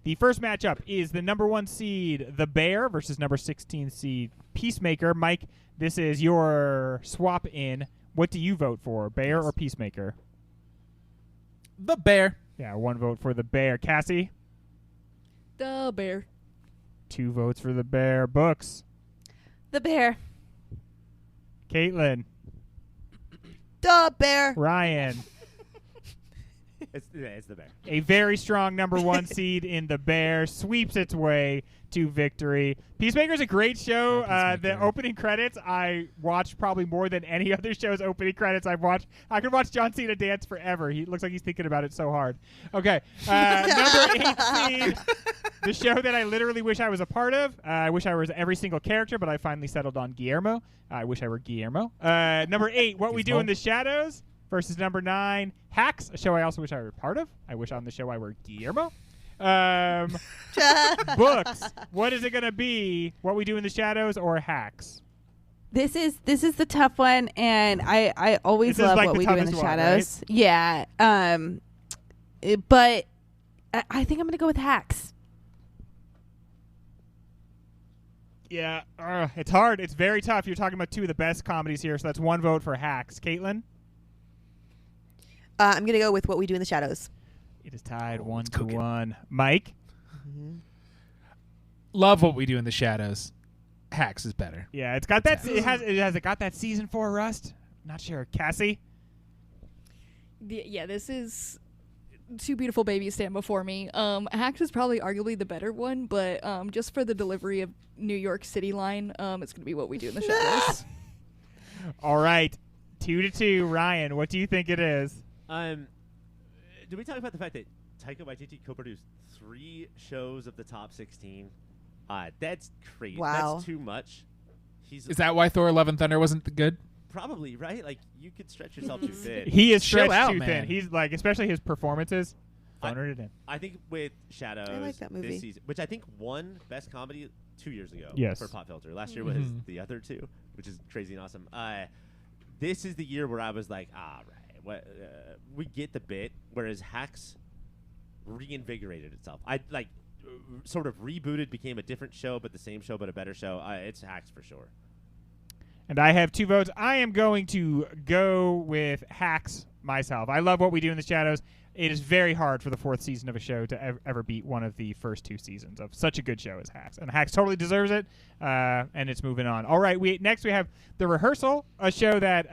[SPEAKER 2] The first matchup is the number 1 seed, The Bear, versus number 16 seed, Peacemaker. Mike, this is your swap in. What do you vote for, Bear or Peacemaker?
[SPEAKER 6] The Bear.
[SPEAKER 2] Yeah, 1 vote for The Bear. Cassie?
[SPEAKER 4] The Bear.
[SPEAKER 2] 2 votes for the Bear. Books.
[SPEAKER 5] The Bear.
[SPEAKER 2] Katelynn.
[SPEAKER 3] The Bear.
[SPEAKER 2] Ryan.
[SPEAKER 1] It's the Bear.
[SPEAKER 2] A very strong number 1 seed in the Bear sweeps its way to victory. Peacemaker's a great show. The opening credits I watched probably more than any other show's opening credits I've watched. I could watch John Cena dance forever. He looks like he's thinking about it so hard. Okay, number 8 seed, the show that I literally wish I was a part of. I wish I was every single character, but I finally settled on Guillermo. I wish I were Guillermo. Number 8, What We Do in the Shadows versus number 9, Hacks, a show I also wish I were a part of. I wish on the show I were Guillermo. Books. What is it going to be? What We Do in the Shadows or Hacks?
[SPEAKER 5] This is the tough one, and I always love What We Do in the Shadows.
[SPEAKER 2] Right?
[SPEAKER 5] Yeah. But I think I'm going to go with Hacks.
[SPEAKER 2] Yeah, it's hard. It's very tough. You're talking about 2 of the best comedies here, so that's 1 vote for Hacks. Katelynn?
[SPEAKER 3] I'm going to go with What We Do in the Shadows.
[SPEAKER 2] It is tied 1-1. Mike?
[SPEAKER 3] Mm-hmm.
[SPEAKER 6] Love What We Do in the Shadows. Hacks is better.
[SPEAKER 2] Yeah, it's got that. It has got that season 4 rust. Not sure. Cassie?
[SPEAKER 4] Yeah, this is 2 beautiful babies stand before me. Hacks is probably arguably the better one, but just for the delivery of New York City line, it's going to be What We Do in the Shadows.
[SPEAKER 2] All right, 2-2. Ryan, what do you think it is?
[SPEAKER 1] Did we talk about the fact that Taika Waititi co-produced 3 shows of the top 16? That's crazy.
[SPEAKER 3] Wow.
[SPEAKER 1] That's too much.
[SPEAKER 6] Is that why Thor: Love and Thunder wasn't good?
[SPEAKER 1] Probably, right? Like, you could stretch yourself too thin.
[SPEAKER 2] He is
[SPEAKER 6] Chill
[SPEAKER 2] stretched
[SPEAKER 6] out,
[SPEAKER 2] too
[SPEAKER 6] man.
[SPEAKER 2] thin. He's like, especially his performances.
[SPEAKER 1] I-
[SPEAKER 2] Phonered it in.
[SPEAKER 1] I think with Shadows
[SPEAKER 3] I like that movie.
[SPEAKER 1] this season, which I think won Best Comedy 2 years ago
[SPEAKER 2] Yes.
[SPEAKER 1] for Pop Filter. Last year was
[SPEAKER 6] Mhm.
[SPEAKER 1] the other 2, which is crazy and awesome. This is the year where I was like, right, what? We get the bit, whereas Hacks reinvigorated itself. I like sort of rebooted, became a different show, but the same show, but a better show. It's Hacks for sure.
[SPEAKER 2] And I have 2 votes. I am going to go with Hacks myself. I love What We Do in the Shadows. It is very hard for the 4th season of a show to ever beat one of the first 2 seasons of such a good show as Hacks. And Hacks totally deserves it, and it's moving on. All right, next we have The Rehearsal, a show that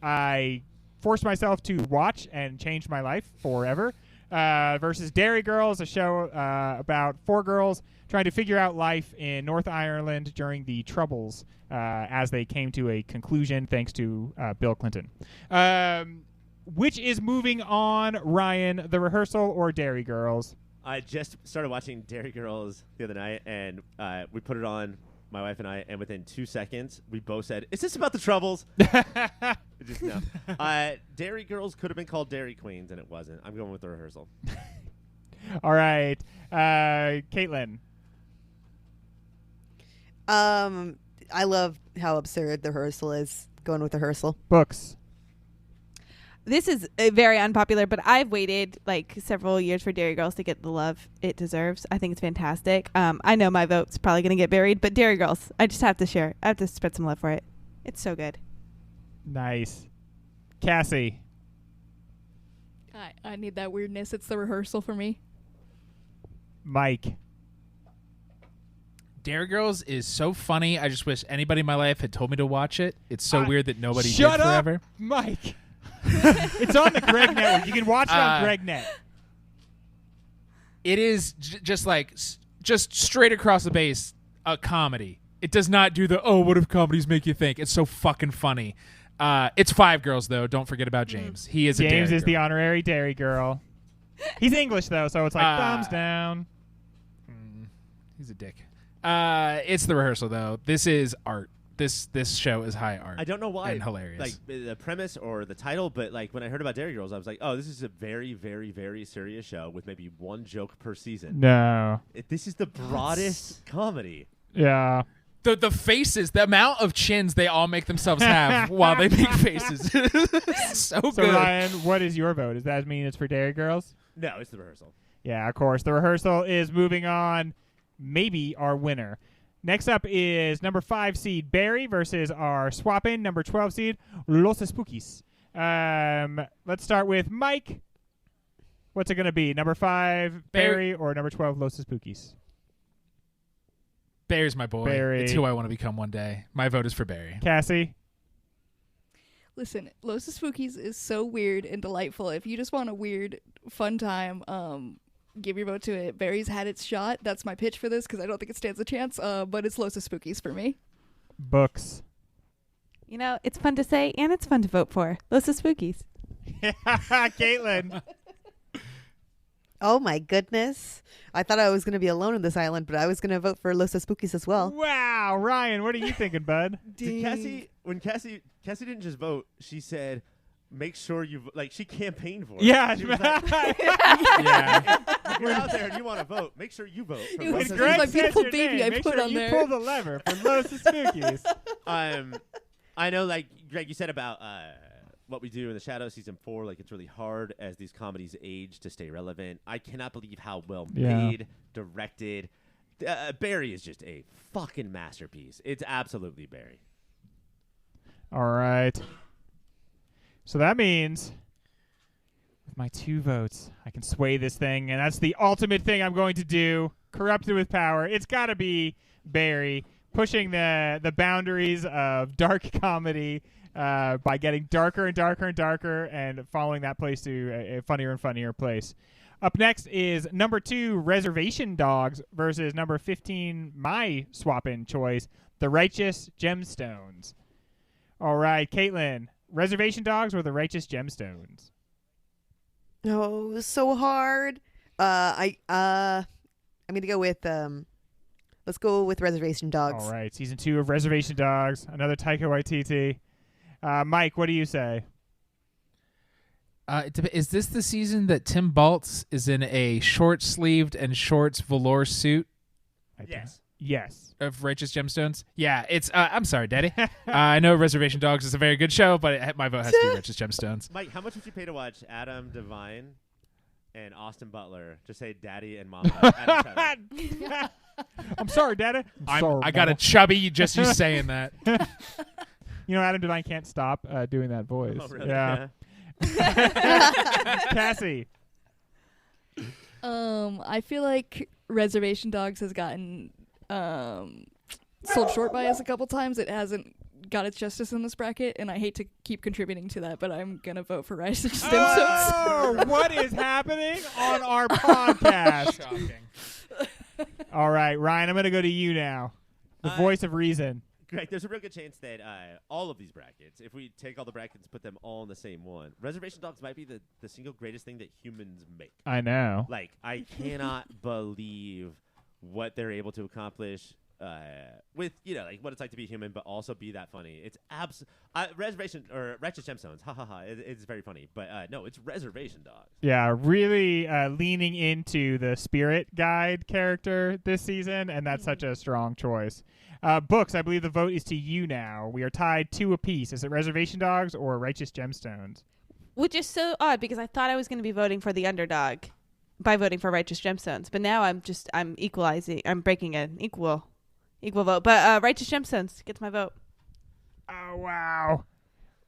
[SPEAKER 2] I forced myself to watch and changed my life forever, versus Dairy Girls, a show about 4 girls trying to figure out life in North Ireland during the Troubles as they came to a conclusion thanks to Bill Clinton. Which is moving on, Ryan, The Rehearsal or Dairy Girls?
[SPEAKER 1] I just started watching Dairy Girls the other night, and we put it on, my wife and I, and within 2 seconds, we both said, "Is this about the Troubles?" Just no. Dairy Girls could have been called Dairy Queens, and it wasn't. I'm going with The Rehearsal.
[SPEAKER 2] All right. Katelynn.
[SPEAKER 3] I love how absurd The Rehearsal is. Going with The Rehearsal.
[SPEAKER 2] Books.
[SPEAKER 5] This is very unpopular, but I've waited like several years for Dairy Girls to get the love it deserves. I think it's fantastic. I know my vote's probably going to get buried, but Dairy Girls, I just have to share. I have to spread some love for it. It's so good.
[SPEAKER 2] Nice. Cassie.
[SPEAKER 4] I need that weirdness. It's The Rehearsal for me.
[SPEAKER 2] Mike.
[SPEAKER 6] Dairy Girls is so funny. I just wish anybody in my life had told me to watch it. It's so weird that nobody
[SPEAKER 2] Shut
[SPEAKER 6] did
[SPEAKER 2] up,
[SPEAKER 6] forever.
[SPEAKER 2] Mike. It's on the Greg Network. You can watch it on GregNet.
[SPEAKER 6] It is just straight across the base a comedy. It does not do the what if comedies make you think. It's so fucking funny. It's 5 girls though. Don't forget about James. He is a
[SPEAKER 2] James
[SPEAKER 6] Dairy
[SPEAKER 2] is
[SPEAKER 6] Girl.
[SPEAKER 2] the honorary Dairy Girl. He's English though, so it's like thumbs down.
[SPEAKER 6] He's a dick. It's The Rehearsal though. This is art. This show is high art.
[SPEAKER 1] I don't know why.
[SPEAKER 6] And hilarious.
[SPEAKER 1] Like the premise or the title, but like when I heard about Dairy Girls, I was like, oh, this is a very, very, very serious show with maybe 1 joke per season.
[SPEAKER 2] No.
[SPEAKER 1] This is the broadest comedy.
[SPEAKER 2] Yeah.
[SPEAKER 6] The faces, the amount of chins they all make themselves have while they make faces. so
[SPEAKER 2] So
[SPEAKER 6] good.
[SPEAKER 2] Ryan, what is your vote? Does that mean it's for Dairy Girls?
[SPEAKER 1] No, it's The Rehearsal.
[SPEAKER 2] Yeah, of course. The Rehearsal is moving on. Maybe our winner. Next up is number 5 seed Barry versus our swap-in number 12 seed Los Spookies. Let's start with Mike. What's it going to be? Number 5, Barry, or number 12, Los Spookies?
[SPEAKER 6] Barry's my boy.
[SPEAKER 2] Barry.
[SPEAKER 6] It's who I want to become one day. My vote is for Barry.
[SPEAKER 2] Cassie?
[SPEAKER 4] Listen, Los Spookies is so weird and delightful. If you just want a weird, fun time, give your vote to it. Barry's had its shot. That's my pitch for this because I don't think it stands a chance. But it's Los Spookies for me.
[SPEAKER 2] Books.
[SPEAKER 5] You know, it's fun to say and it's fun to vote for. Los Spookies.
[SPEAKER 2] Katelynn.
[SPEAKER 3] Oh my goodness! I thought I was going to be alone on this island, but I was going to vote for Los Spookies as well.
[SPEAKER 2] Wow, Ryan, what are you thinking, bud?
[SPEAKER 1] Did Cassie didn't just vote, she said, make sure you she campaigned for it.
[SPEAKER 2] Yeah.
[SPEAKER 1] She was like,
[SPEAKER 2] Yeah.
[SPEAKER 1] if you're out there and you want to vote, make sure you vote. For
[SPEAKER 4] It was
[SPEAKER 1] Los
[SPEAKER 2] Greg
[SPEAKER 4] my
[SPEAKER 1] Spookies.
[SPEAKER 2] says
[SPEAKER 4] beautiful
[SPEAKER 2] your
[SPEAKER 4] baby
[SPEAKER 2] name,
[SPEAKER 4] I
[SPEAKER 2] make
[SPEAKER 4] put
[SPEAKER 2] sure
[SPEAKER 4] on
[SPEAKER 2] you
[SPEAKER 4] there.
[SPEAKER 2] pull the lever for Los Spookies.
[SPEAKER 1] I know, like Greg, you said about what we do in the Shadow season 4. Like, it's really hard as these comedies age to stay relevant. I cannot believe how well made, directed. Barry is just a fucking masterpiece. It's absolutely Barry.
[SPEAKER 2] All right. So that means with my 2 votes, I can sway this thing, and that's the ultimate thing I'm going to do. Corrupted with power. It's got to be Barry, pushing the boundaries of dark comedy by getting darker and darker and darker and following that place to a funnier and funnier place. Up next is number 2, Reservation Dogs, versus number 15, my swap-in choice, The Righteous Gemstones. All right, Katelynn, Reservation Dogs or The Righteous Gemstones?
[SPEAKER 3] Oh, so hard. I'm going to go with let's go with Reservation Dogs.
[SPEAKER 2] All right, season 2 of Reservation Dogs, another Taika Waititi. Mike, what do you say?
[SPEAKER 6] Is this the season that Tim Baltz is in a short-sleeved and shorts velour suit
[SPEAKER 2] Yes.
[SPEAKER 6] of Righteous Gemstones? Yeah, it's. I'm sorry, Daddy. I know Reservation Dogs is a very good show, but my vote has to be Righteous Gemstones.
[SPEAKER 1] Mike, how much would you pay to watch Adam Devine and Austin Butler just say daddy and mama at each other?
[SPEAKER 2] I'm sorry, Daddy.
[SPEAKER 6] I got a chubby just you saying that.
[SPEAKER 2] You know, Adam Devine can't stop doing that voice.
[SPEAKER 1] Oh, really?
[SPEAKER 2] Yeah. Cassie.
[SPEAKER 4] I feel like Reservation Dogs has gotten sold short by us a couple times. It hasn't got its justice in this bracket, and I hate to keep contributing to that, but I'm gonna vote for Righteous Gemstones.
[SPEAKER 2] Oh, what is happening on our podcast?
[SPEAKER 6] Shocking.
[SPEAKER 2] All right, Ryan, I'm going to go to you now. The voice of reason.
[SPEAKER 1] Greg, there's a real good chance that all of these brackets, if we take all the brackets and put them all in the same one, Reservation Dogs might be the single greatest thing that humans make.
[SPEAKER 2] I know.
[SPEAKER 1] Like, I cannot believe what they're able to accomplish with, like what it's like to be human, but also be that funny. It's Reservation or Righteous Gemstones. Ha ha ha. It's very funny, but no, it's Reservation Dogs.
[SPEAKER 2] Yeah, really leaning into the spirit guide character this season, and that's such a strong choice. Books, I believe the vote is to you now. We are tied 2 apiece. Is it Reservation Dogs or Righteous Gemstones?
[SPEAKER 5] Which is so odd because I thought I was going to be voting for the underdog by voting for Righteous Gemstones, but now I'm equalizing. I'm breaking an equal vote. But Righteous Gemstones gets my vote.
[SPEAKER 2] Oh, wow.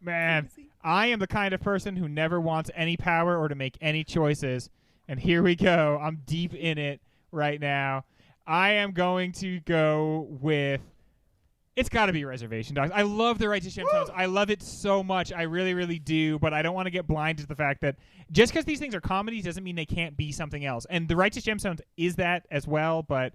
[SPEAKER 2] Man, I am the kind of person who never wants any power or to make any choices. And here we go. I'm deep in it right now. I am going to go with... It's got to be Reservation Dogs. I love the Righteous Gemstones. I love it so much. I really, really do. But I don't want to get blinded to the fact that just because these things are comedies doesn't mean they can't be something else. And the Righteous Gemstones is that as well, but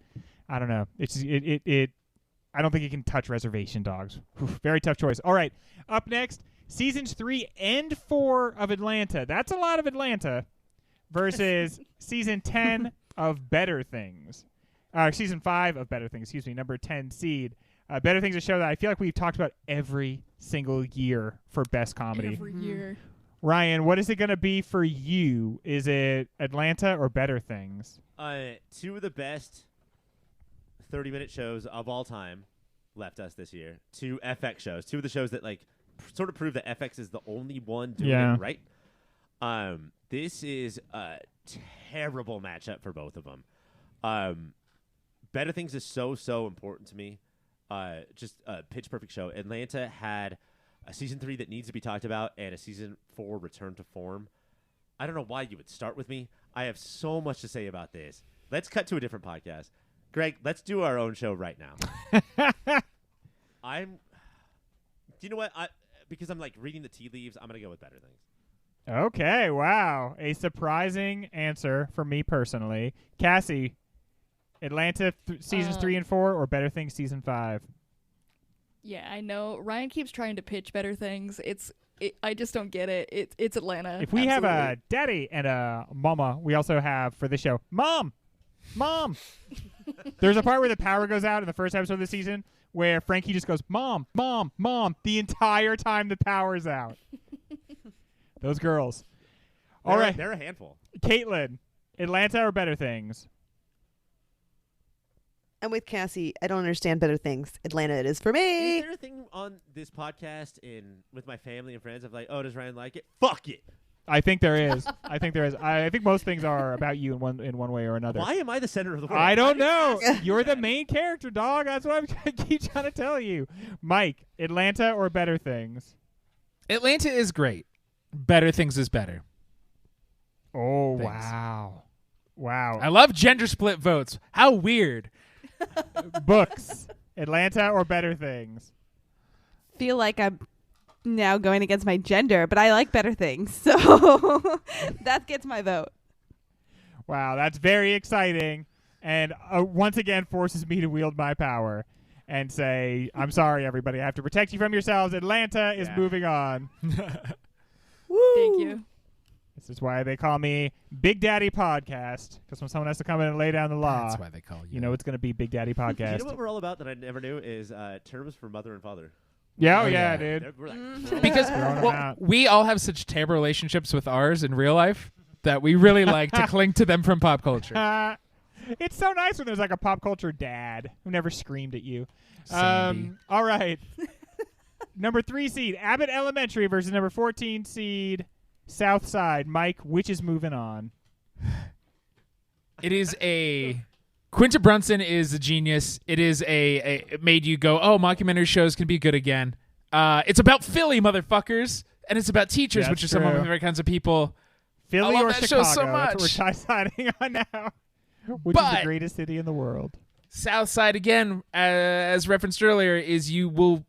[SPEAKER 2] I don't know. I don't think it can touch Reservation Dogs. Oof, very tough choice. All right. Up next, seasons 3 and 4 of Atlanta. That's a lot of Atlanta versus season 10 of Better Things. Season 5 of Better Things, number 10 seed. Better Things is a show that I feel like we've talked about every single year for best comedy.
[SPEAKER 4] Every year.
[SPEAKER 2] Ryan, what is it going to be for you? Is it Atlanta or Better Things?
[SPEAKER 1] 2 of the best 30-minute shows of all time left us this year. 2 FX shows. 2 of the shows that sort of prove that FX is the only one doing it right. This is a terrible matchup for both of them. Better Things is so important to me. Just a pitch perfect show. Atlanta had a season 3 that needs to be talked about and a season 4 return to form. I don't know why you would start with me. I have so much to say about this. Let's cut to a different podcast. Greg, let's do our own show right now. Do you know what? Because I'm like reading the tea leaves, I'm going to go with Better Things.
[SPEAKER 2] Okay, wow. A surprising answer for me personally. Cassie, Atlanta seasons 3 and 4 or Better Things season 5?
[SPEAKER 4] Yeah, I know. Ryan keeps trying to pitch Better Things. I just don't get it. It's Atlanta.
[SPEAKER 2] If we have
[SPEAKER 4] Absolutely.
[SPEAKER 2] a daddy and a mama, we also have for this show, Mom. There's a part where the power goes out in the first episode of the season where Frankie just goes, Mom, the entire time the power's out. Those girls. All right.
[SPEAKER 1] They're a handful.
[SPEAKER 2] Katelynn, Atlanta or Better Things?
[SPEAKER 3] I'm with Cassie. I don't understand Better Things. Atlanta it is for
[SPEAKER 1] Is
[SPEAKER 3] me.
[SPEAKER 1] there a thing on this podcast with my family and friends of like, oh, does Ryan like it? Fuck it.
[SPEAKER 2] I think there is. I think most things are about you in one way or another.
[SPEAKER 1] Why am I the center of the world?
[SPEAKER 2] I don't know.
[SPEAKER 1] didn't
[SPEAKER 2] You're the
[SPEAKER 1] that.
[SPEAKER 2] main character, dog. That's what I keep trying to tell you. Mike, Atlanta or Better Things?
[SPEAKER 6] Atlanta is great. Better Things is better.
[SPEAKER 2] Oh,
[SPEAKER 6] Thanks.
[SPEAKER 2] wow.
[SPEAKER 6] I love gender split votes. How weird.
[SPEAKER 2] Books, Atlanta or Better Things?
[SPEAKER 5] Feel like I'm now going against my gender, but I like Better Things, so that gets my vote.
[SPEAKER 2] Wow, that's very exciting, and once again forces me to wield my power and say, I'm sorry, everybody. I have to protect you from yourselves. Atlanta is moving on.
[SPEAKER 4] Thank you.
[SPEAKER 2] This is why they call me Big Daddy Podcast, because when someone has to come in and lay down the law,
[SPEAKER 6] That's why they call you.
[SPEAKER 2] you know it's going to be Big Daddy
[SPEAKER 1] Do you
[SPEAKER 2] Podcast.
[SPEAKER 1] know what we're all about that I never knew is terms for mother and father.
[SPEAKER 2] Yeah,
[SPEAKER 6] Oh,
[SPEAKER 2] yeah,
[SPEAKER 6] yeah.
[SPEAKER 2] dude.
[SPEAKER 1] We're like,
[SPEAKER 6] Because
[SPEAKER 2] Throwing 'em
[SPEAKER 6] well,
[SPEAKER 2] out.
[SPEAKER 6] we all have such terrible relationships with ours in real life that we really like to cling to them from pop culture.
[SPEAKER 2] It's so nice when there's like a pop culture dad who never screamed at you.
[SPEAKER 6] Sandy.
[SPEAKER 2] All right. Number 3 seed, Abbott Elementary versus number 14 seed, Southside. Mike, which is moving on?
[SPEAKER 6] It is a Quinta Brunson is a genius. It is it made you go, oh, mockumentary shows can be good again. It's about Philly, motherfuckers, and it's about teachers,
[SPEAKER 2] That's
[SPEAKER 6] which are some of my
[SPEAKER 2] true.
[SPEAKER 6] favorite kinds of people.
[SPEAKER 2] Philly
[SPEAKER 6] I love
[SPEAKER 2] or
[SPEAKER 6] that
[SPEAKER 2] Chicago?
[SPEAKER 6] show so
[SPEAKER 2] That's what
[SPEAKER 6] much.
[SPEAKER 2] we're deciding on now. Which is the
[SPEAKER 6] But-
[SPEAKER 2] greatest city in the world?
[SPEAKER 6] Southside, again, as referenced earlier, is you will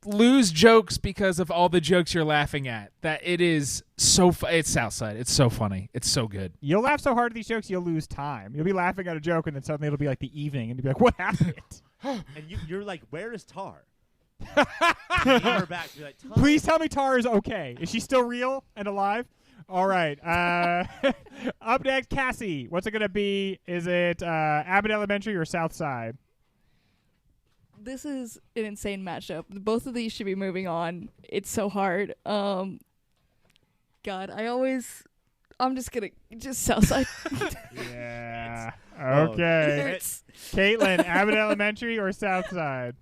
[SPEAKER 6] lose jokes because of all the jokes you're laughing at. That it is so it's Southside. It's so funny. It's so good.
[SPEAKER 2] You'll laugh so hard at these jokes, you'll lose time. You'll be laughing at a joke, and then suddenly it'll be like the evening, and you'll be like, what happened?
[SPEAKER 1] and you're like, where is Tar? You need her back. You're like, Tar?
[SPEAKER 2] Please tell me Tara is okay. Is she still real and alive? All right. Up next, Cassie. What's it going to be? Is it Abbott Elementary or Southside?
[SPEAKER 4] This is an insane matchup. Both of these should be moving on. It's so hard. God, I'm just gonna Southside.
[SPEAKER 2] Yeah.
[SPEAKER 1] Oh,
[SPEAKER 2] Okay.
[SPEAKER 4] Hurts.
[SPEAKER 2] Katelynn, Abbott Elementary or Southside?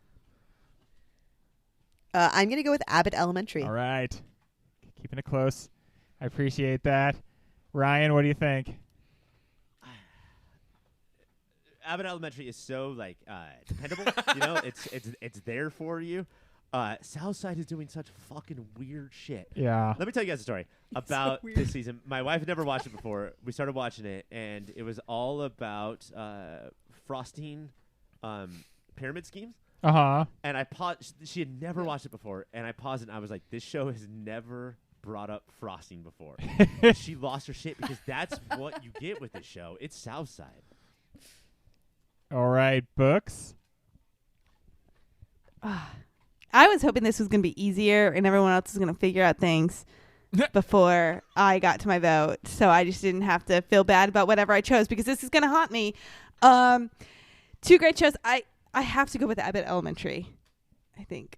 [SPEAKER 3] I'm going to go with Abbott Elementary.
[SPEAKER 2] All right. Keeping it close. I appreciate that. Ryan, what do you think?
[SPEAKER 1] Abbott Elementary is so like dependable. You know, it's there for you. Southside is doing such fucking weird shit.
[SPEAKER 2] Yeah.
[SPEAKER 1] Let me tell you guys a story about
[SPEAKER 4] weird.
[SPEAKER 1] this season. My wife had never watched it before. We started watching it, and it was all about frosting pyramid schemes.
[SPEAKER 2] Uh-huh.
[SPEAKER 1] And I paused. She had never watched it before, and I paused it, and I was like, this show has never brought up frosting before. She lost her shit because that's what you get with this show. It's Southside.
[SPEAKER 2] All right. Books?
[SPEAKER 5] I was hoping this was going to be easier and everyone else is going to figure out things before I got to my vote. So I just didn't have to feel bad about whatever I chose because this is going to haunt me. 2 great shows. I have to go with Abbott Elementary, I think.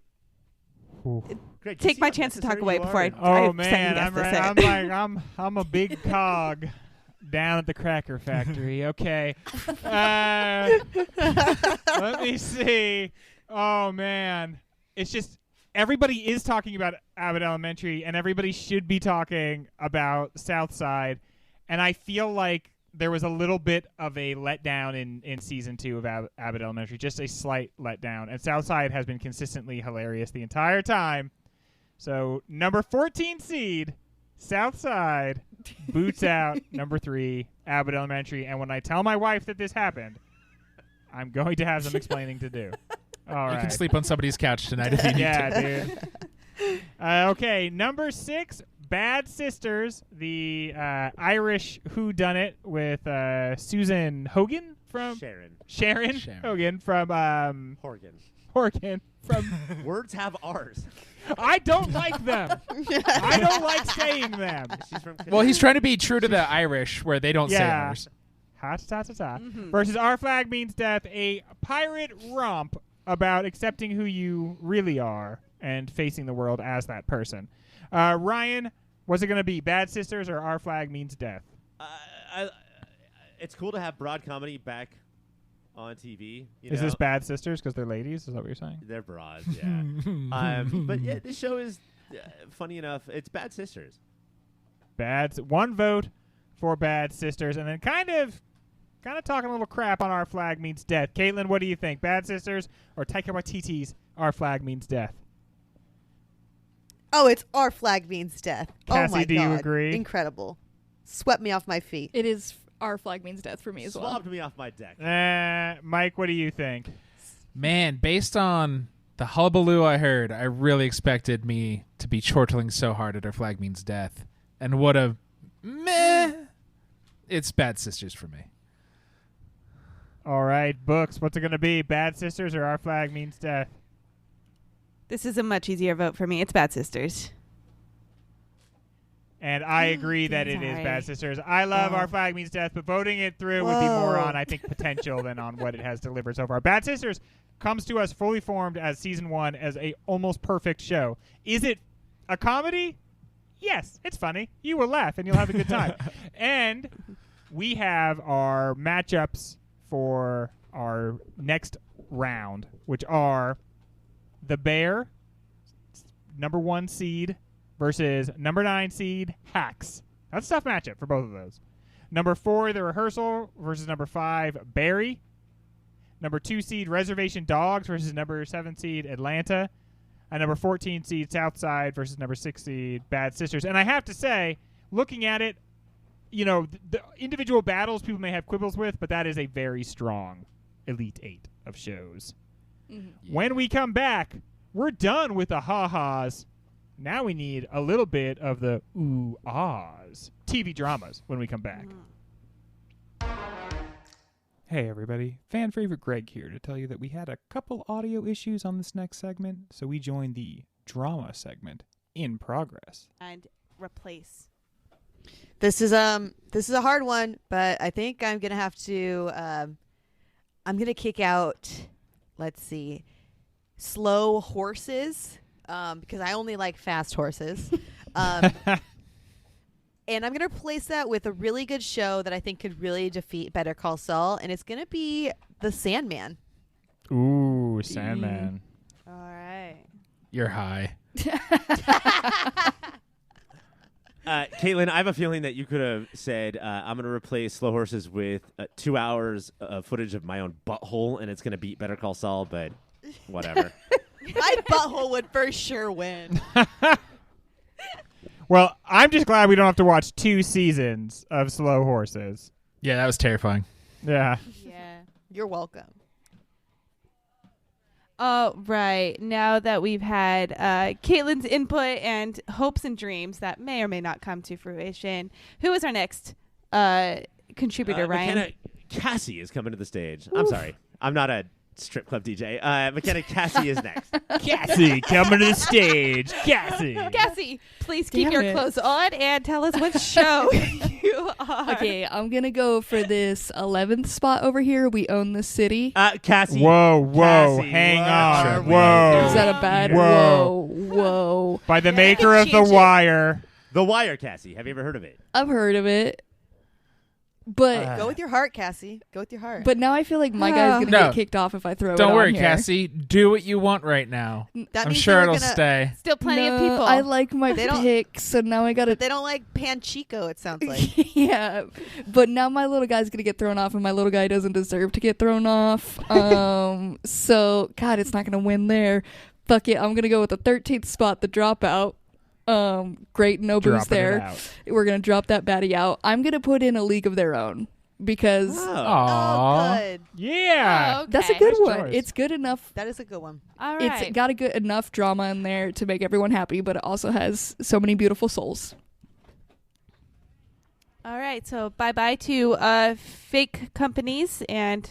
[SPEAKER 2] Ooh.
[SPEAKER 1] Great. Do you
[SPEAKER 5] Take
[SPEAKER 1] see
[SPEAKER 5] my
[SPEAKER 1] how
[SPEAKER 5] chance to talk
[SPEAKER 1] necessary
[SPEAKER 5] away
[SPEAKER 1] you
[SPEAKER 5] before
[SPEAKER 1] are?
[SPEAKER 5] I
[SPEAKER 2] Oh
[SPEAKER 5] second
[SPEAKER 2] man,
[SPEAKER 5] guess
[SPEAKER 2] I'm
[SPEAKER 5] this.
[SPEAKER 2] right. I'm a big cog down at the cracker factory. Okay. Let me see. Oh man. It's just everybody is talking about Abbott Elementary and everybody should be talking about Southside. And I feel like there was a little bit of a letdown in season 2 of Abbott Elementary, just a slight letdown. And Southside has been consistently hilarious the entire time. So number 14 seed, Southside boots out, number 3, Abbott Elementary. And when I tell my wife that this happened, I'm going to have some explaining to do. All
[SPEAKER 6] You
[SPEAKER 2] right.
[SPEAKER 6] can sleep on somebody's couch tonight if you need to.
[SPEAKER 2] Yeah, dude. Okay, number 6, Bad Sisters, the Irish whodunit with Susan Hogan from Sharon Hogan from
[SPEAKER 1] Horgan.
[SPEAKER 2] from
[SPEAKER 1] Words have R's.
[SPEAKER 2] I don't like them. I don't like saying them.
[SPEAKER 1] She's from
[SPEAKER 6] Well, he's trying to be true to the Irish where they don't say
[SPEAKER 2] Yeah.
[SPEAKER 6] ours.
[SPEAKER 2] Ha-ta-ta-ta-ta. Versus Our Flag Means Death, a pirate romp about accepting who you really are and facing the world as that person. Ryan, what's it going to be, Bad Sisters or Our Flag Means Death?
[SPEAKER 1] It's cool to have broad comedy back on TV.
[SPEAKER 2] Is this Bad Sisters because they're ladies? Is that what you're saying?
[SPEAKER 1] They're broad, yeah. But yeah, this show is funny enough. It's Bad Sisters.
[SPEAKER 2] One vote for Bad Sisters, and then kind of talking a little crap on Our Flag Means Death. Katelynn, what do you think? Bad Sisters or Taika Waititi's Our Flag Means Death?
[SPEAKER 3] Oh, it's Our Flag Means Death.
[SPEAKER 2] Cassie,
[SPEAKER 3] oh my
[SPEAKER 2] do
[SPEAKER 3] God.
[SPEAKER 2] you agree?
[SPEAKER 3] Incredible. Swept me off my feet.
[SPEAKER 4] It is Our Flag Means Death for me as well.
[SPEAKER 1] Swabbed me off my deck.
[SPEAKER 2] Mike, what do you think?
[SPEAKER 6] Man, based on the hullabaloo I heard, I really expected me to be chortling so hard at Our Flag Means Death. And what a meh. It's Bad Sisters for me.
[SPEAKER 2] All right, Books, what's it going to be? Bad Sisters or Our Flag Means Death?
[SPEAKER 5] This is a much easier vote for me. It's Bad Sisters.
[SPEAKER 2] And I agree that it is
[SPEAKER 5] Sorry.
[SPEAKER 2] Bad Sisters. I love
[SPEAKER 3] Oh.
[SPEAKER 2] Our Flag Means Death, but voting it through would be more
[SPEAKER 3] Whoa.
[SPEAKER 2] on, I think, potential than on what it has delivered so far. Bad Sisters comes to us fully formed as season 1 as a almost perfect show. Is it a comedy? Yes, it's funny. You will laugh and you'll have a good time. And we have our matchups for our next round, which are the Bear, number 1 seed, versus number 9 seed, Hacks. That's a tough matchup for both of those. Number 4, The Rehearsal, versus number 5, Barry. Number 2 seed, Reservation Dogs, versus number 7 seed, Atlanta. And number 14 seed, Southside, versus number 6 seed, Bad Sisters. And I have to say, looking at it, you know, the individual battles people may have quibbles with, but that is a very strong Elite 8 of shows.
[SPEAKER 4] Mm-hmm.
[SPEAKER 2] When we come back, we're done with the ha-has. Now we need a little bit of the ooh-ahs. TV dramas when we come back. Hey everybody, fan favorite Greg here to tell you that we had a couple audio issues on this next segment, so we joined the drama segment in progress.
[SPEAKER 5] And replace.
[SPEAKER 3] This is a hard one, but I think I'm gonna have to I'm gonna kick out, let's see, slow horses, because I only like fast horses. And I'm going to replace that with a really good show that I think could really defeat Better Call Saul, and it's going to be The Sandman.
[SPEAKER 2] Ooh, Sandman.
[SPEAKER 5] All right.
[SPEAKER 6] You're high.
[SPEAKER 1] Katelynn, I have a feeling that you could have said, I'm going to replace Slow Horses with 2 hours of footage of my own butthole, and it's going to beat Better Call Saul, but whatever.
[SPEAKER 3] My butthole would for sure win.
[SPEAKER 2] Well, I'm just glad we don't have to watch 2 seasons of Slow Horses.
[SPEAKER 6] Yeah, that was terrifying.
[SPEAKER 2] Yeah.
[SPEAKER 5] Yeah.
[SPEAKER 3] You're welcome.
[SPEAKER 5] Oh, right. Now that we've had Caitlynn's input and hopes and dreams that may or may not come to fruition, who is our next contributor, Ryan?
[SPEAKER 1] McKenna, Cassie is coming to the stage. I'm sorry. I'm not a strip club DJ. McKenna, Cassie is next.
[SPEAKER 2] Cassie, coming to the stage. Cassie.
[SPEAKER 5] Cassie, please keep
[SPEAKER 4] Damn
[SPEAKER 5] your
[SPEAKER 4] it.
[SPEAKER 5] clothes on and tell us what show you are.
[SPEAKER 4] Okay, I'm gonna go for this 11th spot over here. We Own the City.
[SPEAKER 1] Cassie.
[SPEAKER 2] Whoa,
[SPEAKER 1] Cassie,
[SPEAKER 2] hang
[SPEAKER 1] what
[SPEAKER 2] on.
[SPEAKER 1] are we
[SPEAKER 2] Whoa.
[SPEAKER 1] doing?
[SPEAKER 4] Is that a bad?
[SPEAKER 2] Whoa.
[SPEAKER 4] Whoa.
[SPEAKER 2] By the
[SPEAKER 3] Yeah,
[SPEAKER 2] maker
[SPEAKER 3] you
[SPEAKER 2] of
[SPEAKER 3] can
[SPEAKER 2] The
[SPEAKER 3] change it.
[SPEAKER 2] Wire.
[SPEAKER 1] The Wire, Cassie. Have you ever heard of it?
[SPEAKER 4] I've heard of it, but
[SPEAKER 3] Go with your heart, Cassie. Go with your heart.
[SPEAKER 4] but now I feel like my guy's gonna
[SPEAKER 6] No.
[SPEAKER 4] get kicked off if I throw it
[SPEAKER 6] Don't
[SPEAKER 4] on
[SPEAKER 6] worry,
[SPEAKER 4] here.
[SPEAKER 6] Cassie. Do what you want right now.
[SPEAKER 3] that
[SPEAKER 6] I'm
[SPEAKER 3] means
[SPEAKER 6] sure
[SPEAKER 3] they were
[SPEAKER 6] it'll
[SPEAKER 3] gonna,
[SPEAKER 6] stay.
[SPEAKER 5] Still plenty of
[SPEAKER 4] No,
[SPEAKER 5] people.
[SPEAKER 4] I like my
[SPEAKER 3] They don't-
[SPEAKER 4] pick, so now I gotta.
[SPEAKER 3] They don't like Panchico, it sounds like.
[SPEAKER 4] Yeah, but now my little guy's gonna get thrown off, and my little guy doesn't deserve to get thrown off. So God, it's not gonna win there. Fuck it, I'm gonna go with the 13th spot, The Dropout. Great, Nobu's
[SPEAKER 2] Dropping it
[SPEAKER 4] there.
[SPEAKER 2] out.
[SPEAKER 4] We're gonna drop that baddie out. I'm gonna put in A League of Their Own because
[SPEAKER 3] Oh,
[SPEAKER 6] Aw.
[SPEAKER 3] good.
[SPEAKER 2] Yeah.
[SPEAKER 5] Oh, okay.
[SPEAKER 4] that's a good
[SPEAKER 2] Nice
[SPEAKER 4] one.
[SPEAKER 2] choice.
[SPEAKER 4] It's good enough.
[SPEAKER 3] That is a good one.
[SPEAKER 5] All right.
[SPEAKER 4] It's got a good enough drama in there to make everyone happy, but it also has so many beautiful souls.
[SPEAKER 5] All right, so bye-bye to fake companies and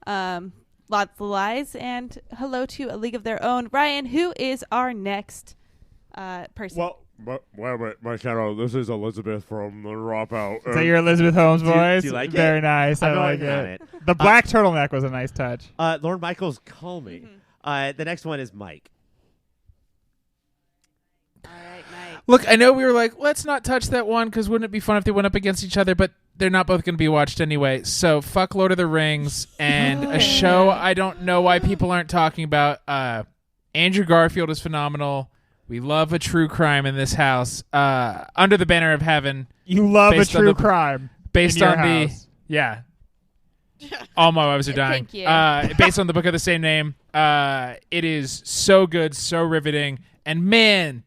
[SPEAKER 5] lots of lies, and hello to A League of Their Own. Ryan, who is our next person?
[SPEAKER 7] Well, Mackenna, this is Elizabeth from The Dropout.
[SPEAKER 2] Is that your Elizabeth Holmes
[SPEAKER 1] Do you-
[SPEAKER 2] voice?
[SPEAKER 1] do you like it?
[SPEAKER 2] Very nice. I
[SPEAKER 1] I've been
[SPEAKER 2] like
[SPEAKER 1] working on
[SPEAKER 2] it. The black turtleneck was a nice touch.
[SPEAKER 1] Lorne Michaels, call me. The next one is Mike.
[SPEAKER 5] All right, Mike.
[SPEAKER 6] Look, I know we were like, let's not touch that one because wouldn't it be fun if they went up against each other? But they're not both going to be watched anyway. So fuck Lord of the Rings and a show I don't know why people aren't talking about. Andrew Garfield is phenomenal. We love a true crime in this house. Under the Banner of Heaven,
[SPEAKER 2] You love a
[SPEAKER 6] Based on
[SPEAKER 2] true
[SPEAKER 6] the-
[SPEAKER 2] crime.
[SPEAKER 6] based
[SPEAKER 2] in your
[SPEAKER 6] on the
[SPEAKER 2] house.
[SPEAKER 6] yeah. All my wives are dying.
[SPEAKER 5] Thank you.
[SPEAKER 6] Based on the book of the same name. It is so good, so riveting, and man,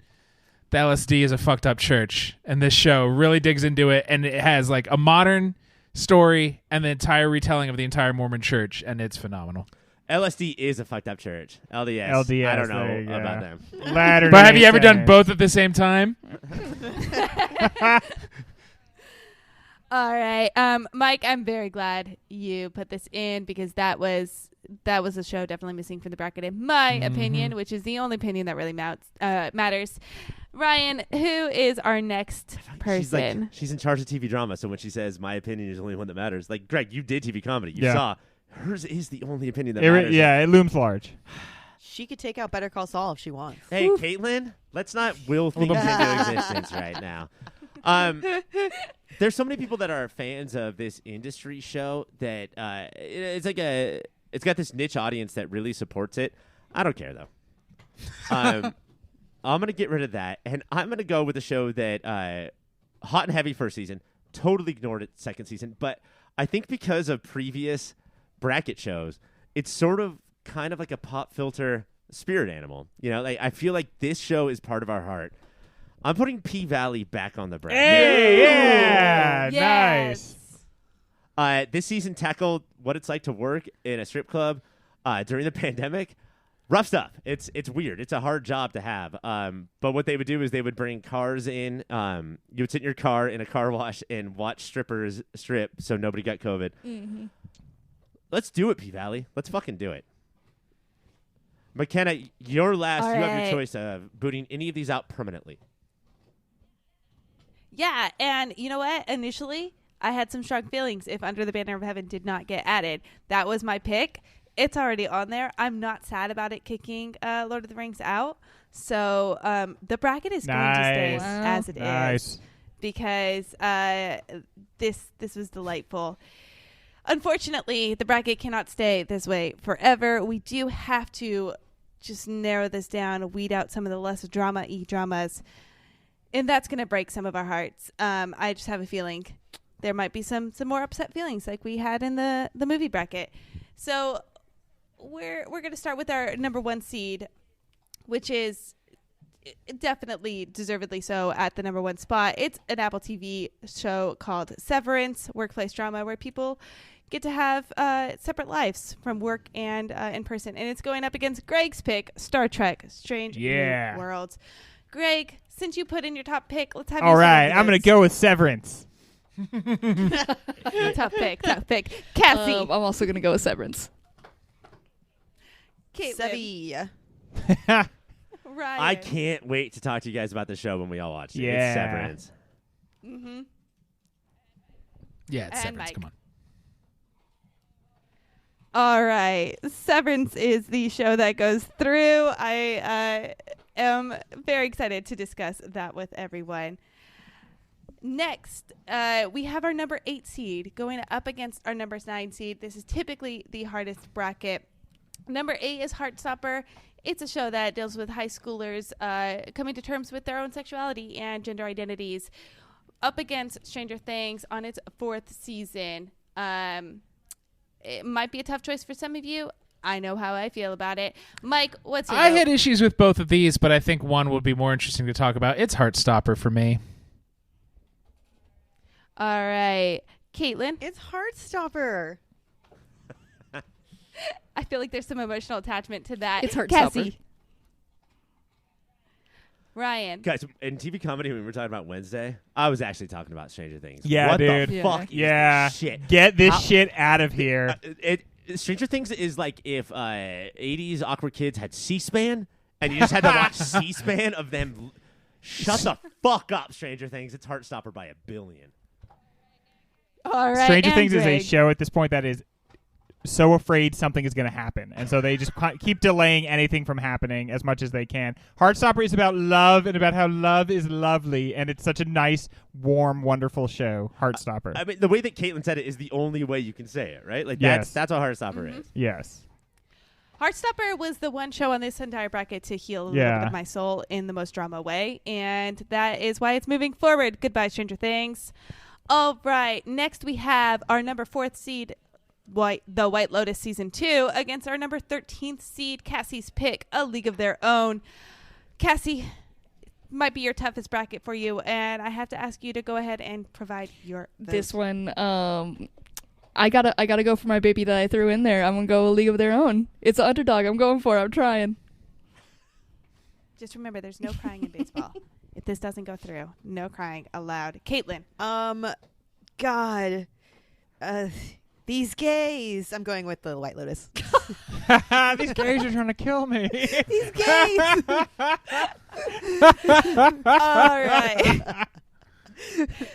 [SPEAKER 6] the LSD is a fucked up church, and this show really digs into it, and it has like a modern story and the entire retelling of the entire Mormon church, and it's phenomenal.
[SPEAKER 1] LSD is a fucked up church. LDS.
[SPEAKER 2] LDS,
[SPEAKER 1] I don't
[SPEAKER 2] there you
[SPEAKER 1] know
[SPEAKER 2] go.
[SPEAKER 1] about them.
[SPEAKER 2] Latter-day
[SPEAKER 6] But have you ever done
[SPEAKER 2] Saints.
[SPEAKER 6] both at the same time?
[SPEAKER 5] All right, Mike, I'm very glad you put this in because that was a show definitely missing from the bracket in my opinion, which is the only opinion that really matters. Ryan, who is our next person?
[SPEAKER 1] She's in charge of TV drama, so when she says my opinion is the only one that matters, like Greg, you did TV comedy. You
[SPEAKER 2] Yeah.
[SPEAKER 1] saw hers is the only opinion that matters.
[SPEAKER 2] It looms large.
[SPEAKER 3] She could take out Better Call Saul if she wants.
[SPEAKER 1] Hey, Caitlin, let's not will things into existence right now. There's so many people that are fans of this industry show that it's got this niche audience that really supports it. I don't care though. I'm gonna get rid of that, and I'm gonna go with a show that hot and heavy first season, totally ignored it second season, but I think because of previous bracket shows, it's sort of kind of like a pop filter spirit animal. You know, like I feel like this show is part of our heart. I'm putting P-Valley back on the bracket.
[SPEAKER 2] Hey, yeah,
[SPEAKER 5] Yes.
[SPEAKER 2] nice.
[SPEAKER 1] This season tackled what it's like to work in a strip club during the pandemic. Rough stuff. It's weird. It's a hard job to have. But what they would do is they would bring cars in. You would sit in your car in a car wash and watch strippers strip so nobody got COVID.
[SPEAKER 4] Mm-hmm.
[SPEAKER 1] Let's do it, P-Valley. Let's fucking do it. Mackenna, you're last.
[SPEAKER 5] All
[SPEAKER 1] You have
[SPEAKER 5] right.
[SPEAKER 1] your choice of booting any of these out permanently.
[SPEAKER 5] Yeah, and you know what? Initially, I had some strong feelings if Under the Banner of Heaven did not get added. That was my pick. It's already on there. I'm not sad about it kicking Lord of the Rings out. So the bracket is going to stay
[SPEAKER 2] Nice.
[SPEAKER 5] as it is
[SPEAKER 2] Nice.
[SPEAKER 5] because this was delightful. Unfortunately, the bracket cannot stay this way forever. We do have to just narrow this down, weed out some of the less drama-y dramas. And that's going to break some of our hearts. I just have a feeling there might be some more upset feelings like we had in the movie bracket. So we're going to start with our number one seed, which is definitely deservedly so at the number one spot. It's an Apple TV show called Severance, workplace drama where people get to have separate lives from work and in person. And it's going up against Greg's pick, Star Trek, Strange
[SPEAKER 2] Yeah.
[SPEAKER 5] New Worlds. Greg, since you put in your top pick, let's have
[SPEAKER 2] All
[SPEAKER 5] you
[SPEAKER 2] right,
[SPEAKER 5] start
[SPEAKER 2] I'm going to go with Severance.
[SPEAKER 5] this. Top pick. Cassie.
[SPEAKER 4] I'm also gonna go with Severance.
[SPEAKER 5] Caitlin.
[SPEAKER 3] Sevilla.
[SPEAKER 5] Ryan.
[SPEAKER 1] I can't wait to talk to you guys about the show when we all watch it.
[SPEAKER 2] Yeah.
[SPEAKER 1] It's Severance.
[SPEAKER 5] Mm-hmm.
[SPEAKER 6] Yeah, it's
[SPEAKER 5] And
[SPEAKER 6] Severance.
[SPEAKER 5] Mike.
[SPEAKER 6] Come on.
[SPEAKER 5] All right. Severance is the show that goes through. I am very excited to discuss that with everyone. Next, we have our number 8 seed going up against our number 9 seed. This is typically the hardest bracket. Number 8 is Heartstopper. It's a show that deals with high schoolers coming to terms with their own sexuality and gender identities. Up against Stranger Things on its 4th season. It might be a tough choice for some of you. I know how I feel about it. Mike, what's your
[SPEAKER 6] I
[SPEAKER 5] vote?
[SPEAKER 6] had issues with both of these, but I think one would be more interesting to talk about. It's Heartstopper for me.
[SPEAKER 5] All right. Katelynn,
[SPEAKER 3] It's Heartstopper.
[SPEAKER 5] I feel like there's some emotional attachment to that.
[SPEAKER 4] It's Heartstopper.
[SPEAKER 5] Cassie. Ryan.
[SPEAKER 1] Guys, in TV comedy, when we were talking about Wednesday, I was actually talking about Stranger Things.
[SPEAKER 2] Yeah,
[SPEAKER 1] what
[SPEAKER 2] dude.
[SPEAKER 1] the
[SPEAKER 4] Yeah.
[SPEAKER 1] fuck is
[SPEAKER 2] Yeah.
[SPEAKER 1] this shit?
[SPEAKER 2] Get this
[SPEAKER 1] How-
[SPEAKER 2] shit out of here.
[SPEAKER 1] Stranger Things is like if 80s awkward kids had C-SPAN, and you just had to watch C-SPAN of them. Shut the fuck up, Stranger Things. It's Heartstopper by 1 billion.
[SPEAKER 5] All right.
[SPEAKER 2] Stranger
[SPEAKER 5] and
[SPEAKER 2] Things is a
[SPEAKER 5] Greg.
[SPEAKER 2] show at this point that is so afraid something is going to happen, and so they just keep delaying anything from happening as much as they can. Heartstopper is about love and about how love is lovely, and it's such a nice, warm, wonderful show. Heartstopper.
[SPEAKER 1] I mean, the way that Katelynn said it is the only way you can say it, right? Like
[SPEAKER 2] Yes.
[SPEAKER 1] that's what Heartstopper is.
[SPEAKER 2] Yes.
[SPEAKER 5] Heartstopper was the one show on this entire bracket to heal a little
[SPEAKER 2] Yeah.
[SPEAKER 5] bit of my soul in the most drama way, and that is why it's moving forward. Goodbye, Stranger Things. All right, next we have our number 4th seed, The White Lotus Season 2, against our number 13th seed, Cassie's Pick, A League of Their Own. Cassie, might be your toughest bracket for you, and I have to ask you to go ahead and provide your vote.
[SPEAKER 4] This one, I gotta go for my baby that I threw in there. I'm gonna go A League of Their Own. It's an underdog. I'm going for it. I'm trying.
[SPEAKER 5] Just remember, there's no crying in baseball. If this doesn't go through, no crying allowed. Katelynn.
[SPEAKER 3] God. These gays. I'm going with the White Lotus.
[SPEAKER 2] These gays are trying to kill me.
[SPEAKER 3] These gays.
[SPEAKER 5] All right.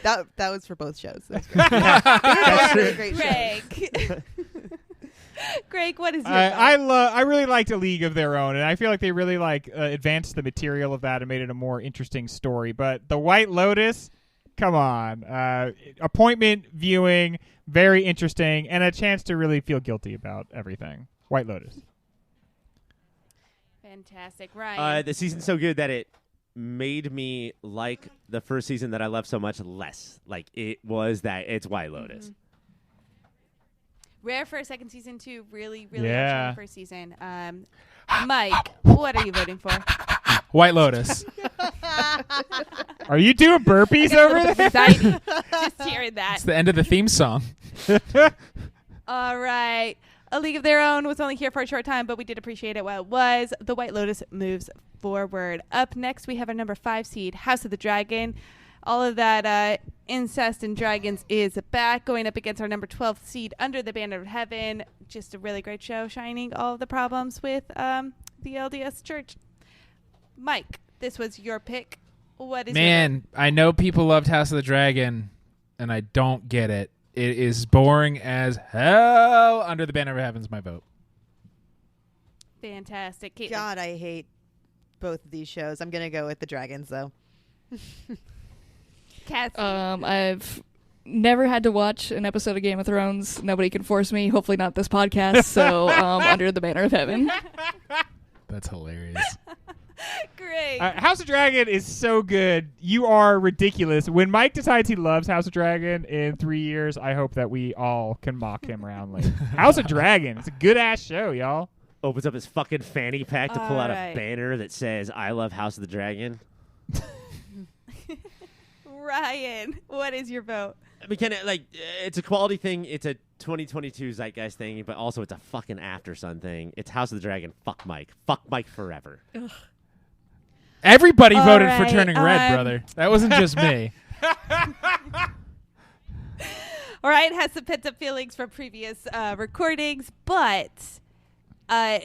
[SPEAKER 3] that was for both shows. That's great. That's really great shows.
[SPEAKER 5] Greg. Greg, what is your
[SPEAKER 2] I really liked A League of Their Own, and I feel like they really advanced the material of that and made it a more interesting story. But The White Lotus, come on, appointment viewing, very interesting, and a chance to really feel guilty about everything. White Lotus.
[SPEAKER 5] Fantastic. Ryan.
[SPEAKER 1] The season's so good that it made me like the first season that I loved so much less. Like it's White Lotus.
[SPEAKER 5] Mm-hmm. Rare for a second season too. Really,
[SPEAKER 2] Yeah.
[SPEAKER 5] actually the first season. Mike, what are you voting for?
[SPEAKER 6] White Lotus.
[SPEAKER 2] Are you doing burpees over there?
[SPEAKER 5] Anxiety. Just hearing that.
[SPEAKER 6] It's the end of the theme song.
[SPEAKER 5] All right. A League of Their Own was only here for a short time, but we did appreciate it while it was. The White Lotus moves forward. Up next, we have our number 5 seed, House of the Dragon. All of that incest and dragons is back, going up against our number 12th seed, Under the Banner of Heaven. Just a really great show, shining all of the problems with the LDS Church. Mike, this was your pick. What is your
[SPEAKER 6] Man, I know people loved House of the Dragon, and I don't get it. It is boring as hell. Under the Banner of Heaven's my vote.
[SPEAKER 5] Fantastic. Katelynn.
[SPEAKER 3] God, I hate both of these shows. I'm going to go with the dragons, though.
[SPEAKER 5] Cassie.
[SPEAKER 4] I've never had to watch an episode of Game of Thrones. Nobody can force me. Hopefully not this podcast. So Under the Banner of Heaven.
[SPEAKER 6] That's hilarious.
[SPEAKER 5] Great.
[SPEAKER 2] House of Dragon is so good. You are ridiculous. When Mike decides he loves House of Dragon in 3 years, I hope that we all can mock him roundly. House of Dragon. It's a good-ass show, y'all.
[SPEAKER 1] Opens up his fucking fanny pack to pull out
[SPEAKER 5] Alright.
[SPEAKER 1] a banner that says "I love House of the Dragon."
[SPEAKER 5] Ryan, what is your vote?
[SPEAKER 1] Mackenna, it's a quality thing. It's a 2022 zeitgeist thing, but also it's a fucking After Sun thing. It's House of the Dragon. Fuck Mike. Fuck Mike forever.
[SPEAKER 6] Everybody
[SPEAKER 5] All
[SPEAKER 6] voted
[SPEAKER 5] right,
[SPEAKER 6] for Turning Red, brother. That wasn't just me.
[SPEAKER 5] All right, has some pent up feelings from previous recordings, but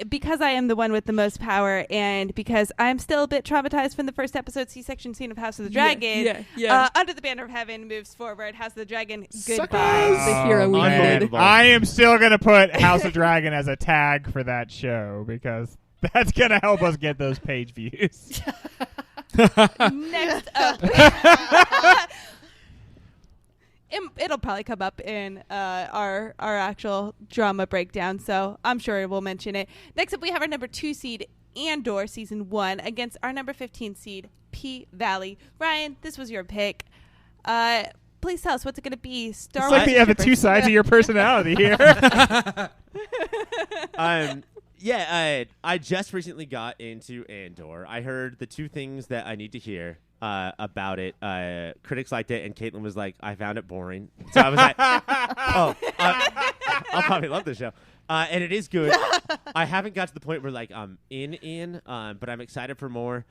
[SPEAKER 5] because I am the one with the most power, and because I'm still a bit traumatized from the first episode C-section scene of House of the Dragon,
[SPEAKER 4] Yeah.
[SPEAKER 5] Under the Banner of Heaven moves forward. House of the Dragon,
[SPEAKER 6] Suckers.
[SPEAKER 5] goodbye.
[SPEAKER 4] The hero we needed.
[SPEAKER 1] Unbelievable.
[SPEAKER 2] I am still going to put House of Dragon as a tag for that show because that's going to help us get those page views.
[SPEAKER 5] Next up. It'll probably come up in our actual drama breakdown, so I'm sure we'll mention it. Next up, we have our number 2 seed, Andor Season 1, against our number 15 seed, P Valley. Ryan, this was your pick. please tell us what's it going to be. Star
[SPEAKER 2] It's
[SPEAKER 5] Wars.
[SPEAKER 2] like you have the two sides of your personality here.
[SPEAKER 1] I just recently got into Andor. I heard the two things that I need to hear about it. Critics liked it, and Katelynn was like, "I found it boring." So I was like, "Oh, I'll probably love this show." And it is good. I haven't got to the point where like I'm in, but I'm excited for more.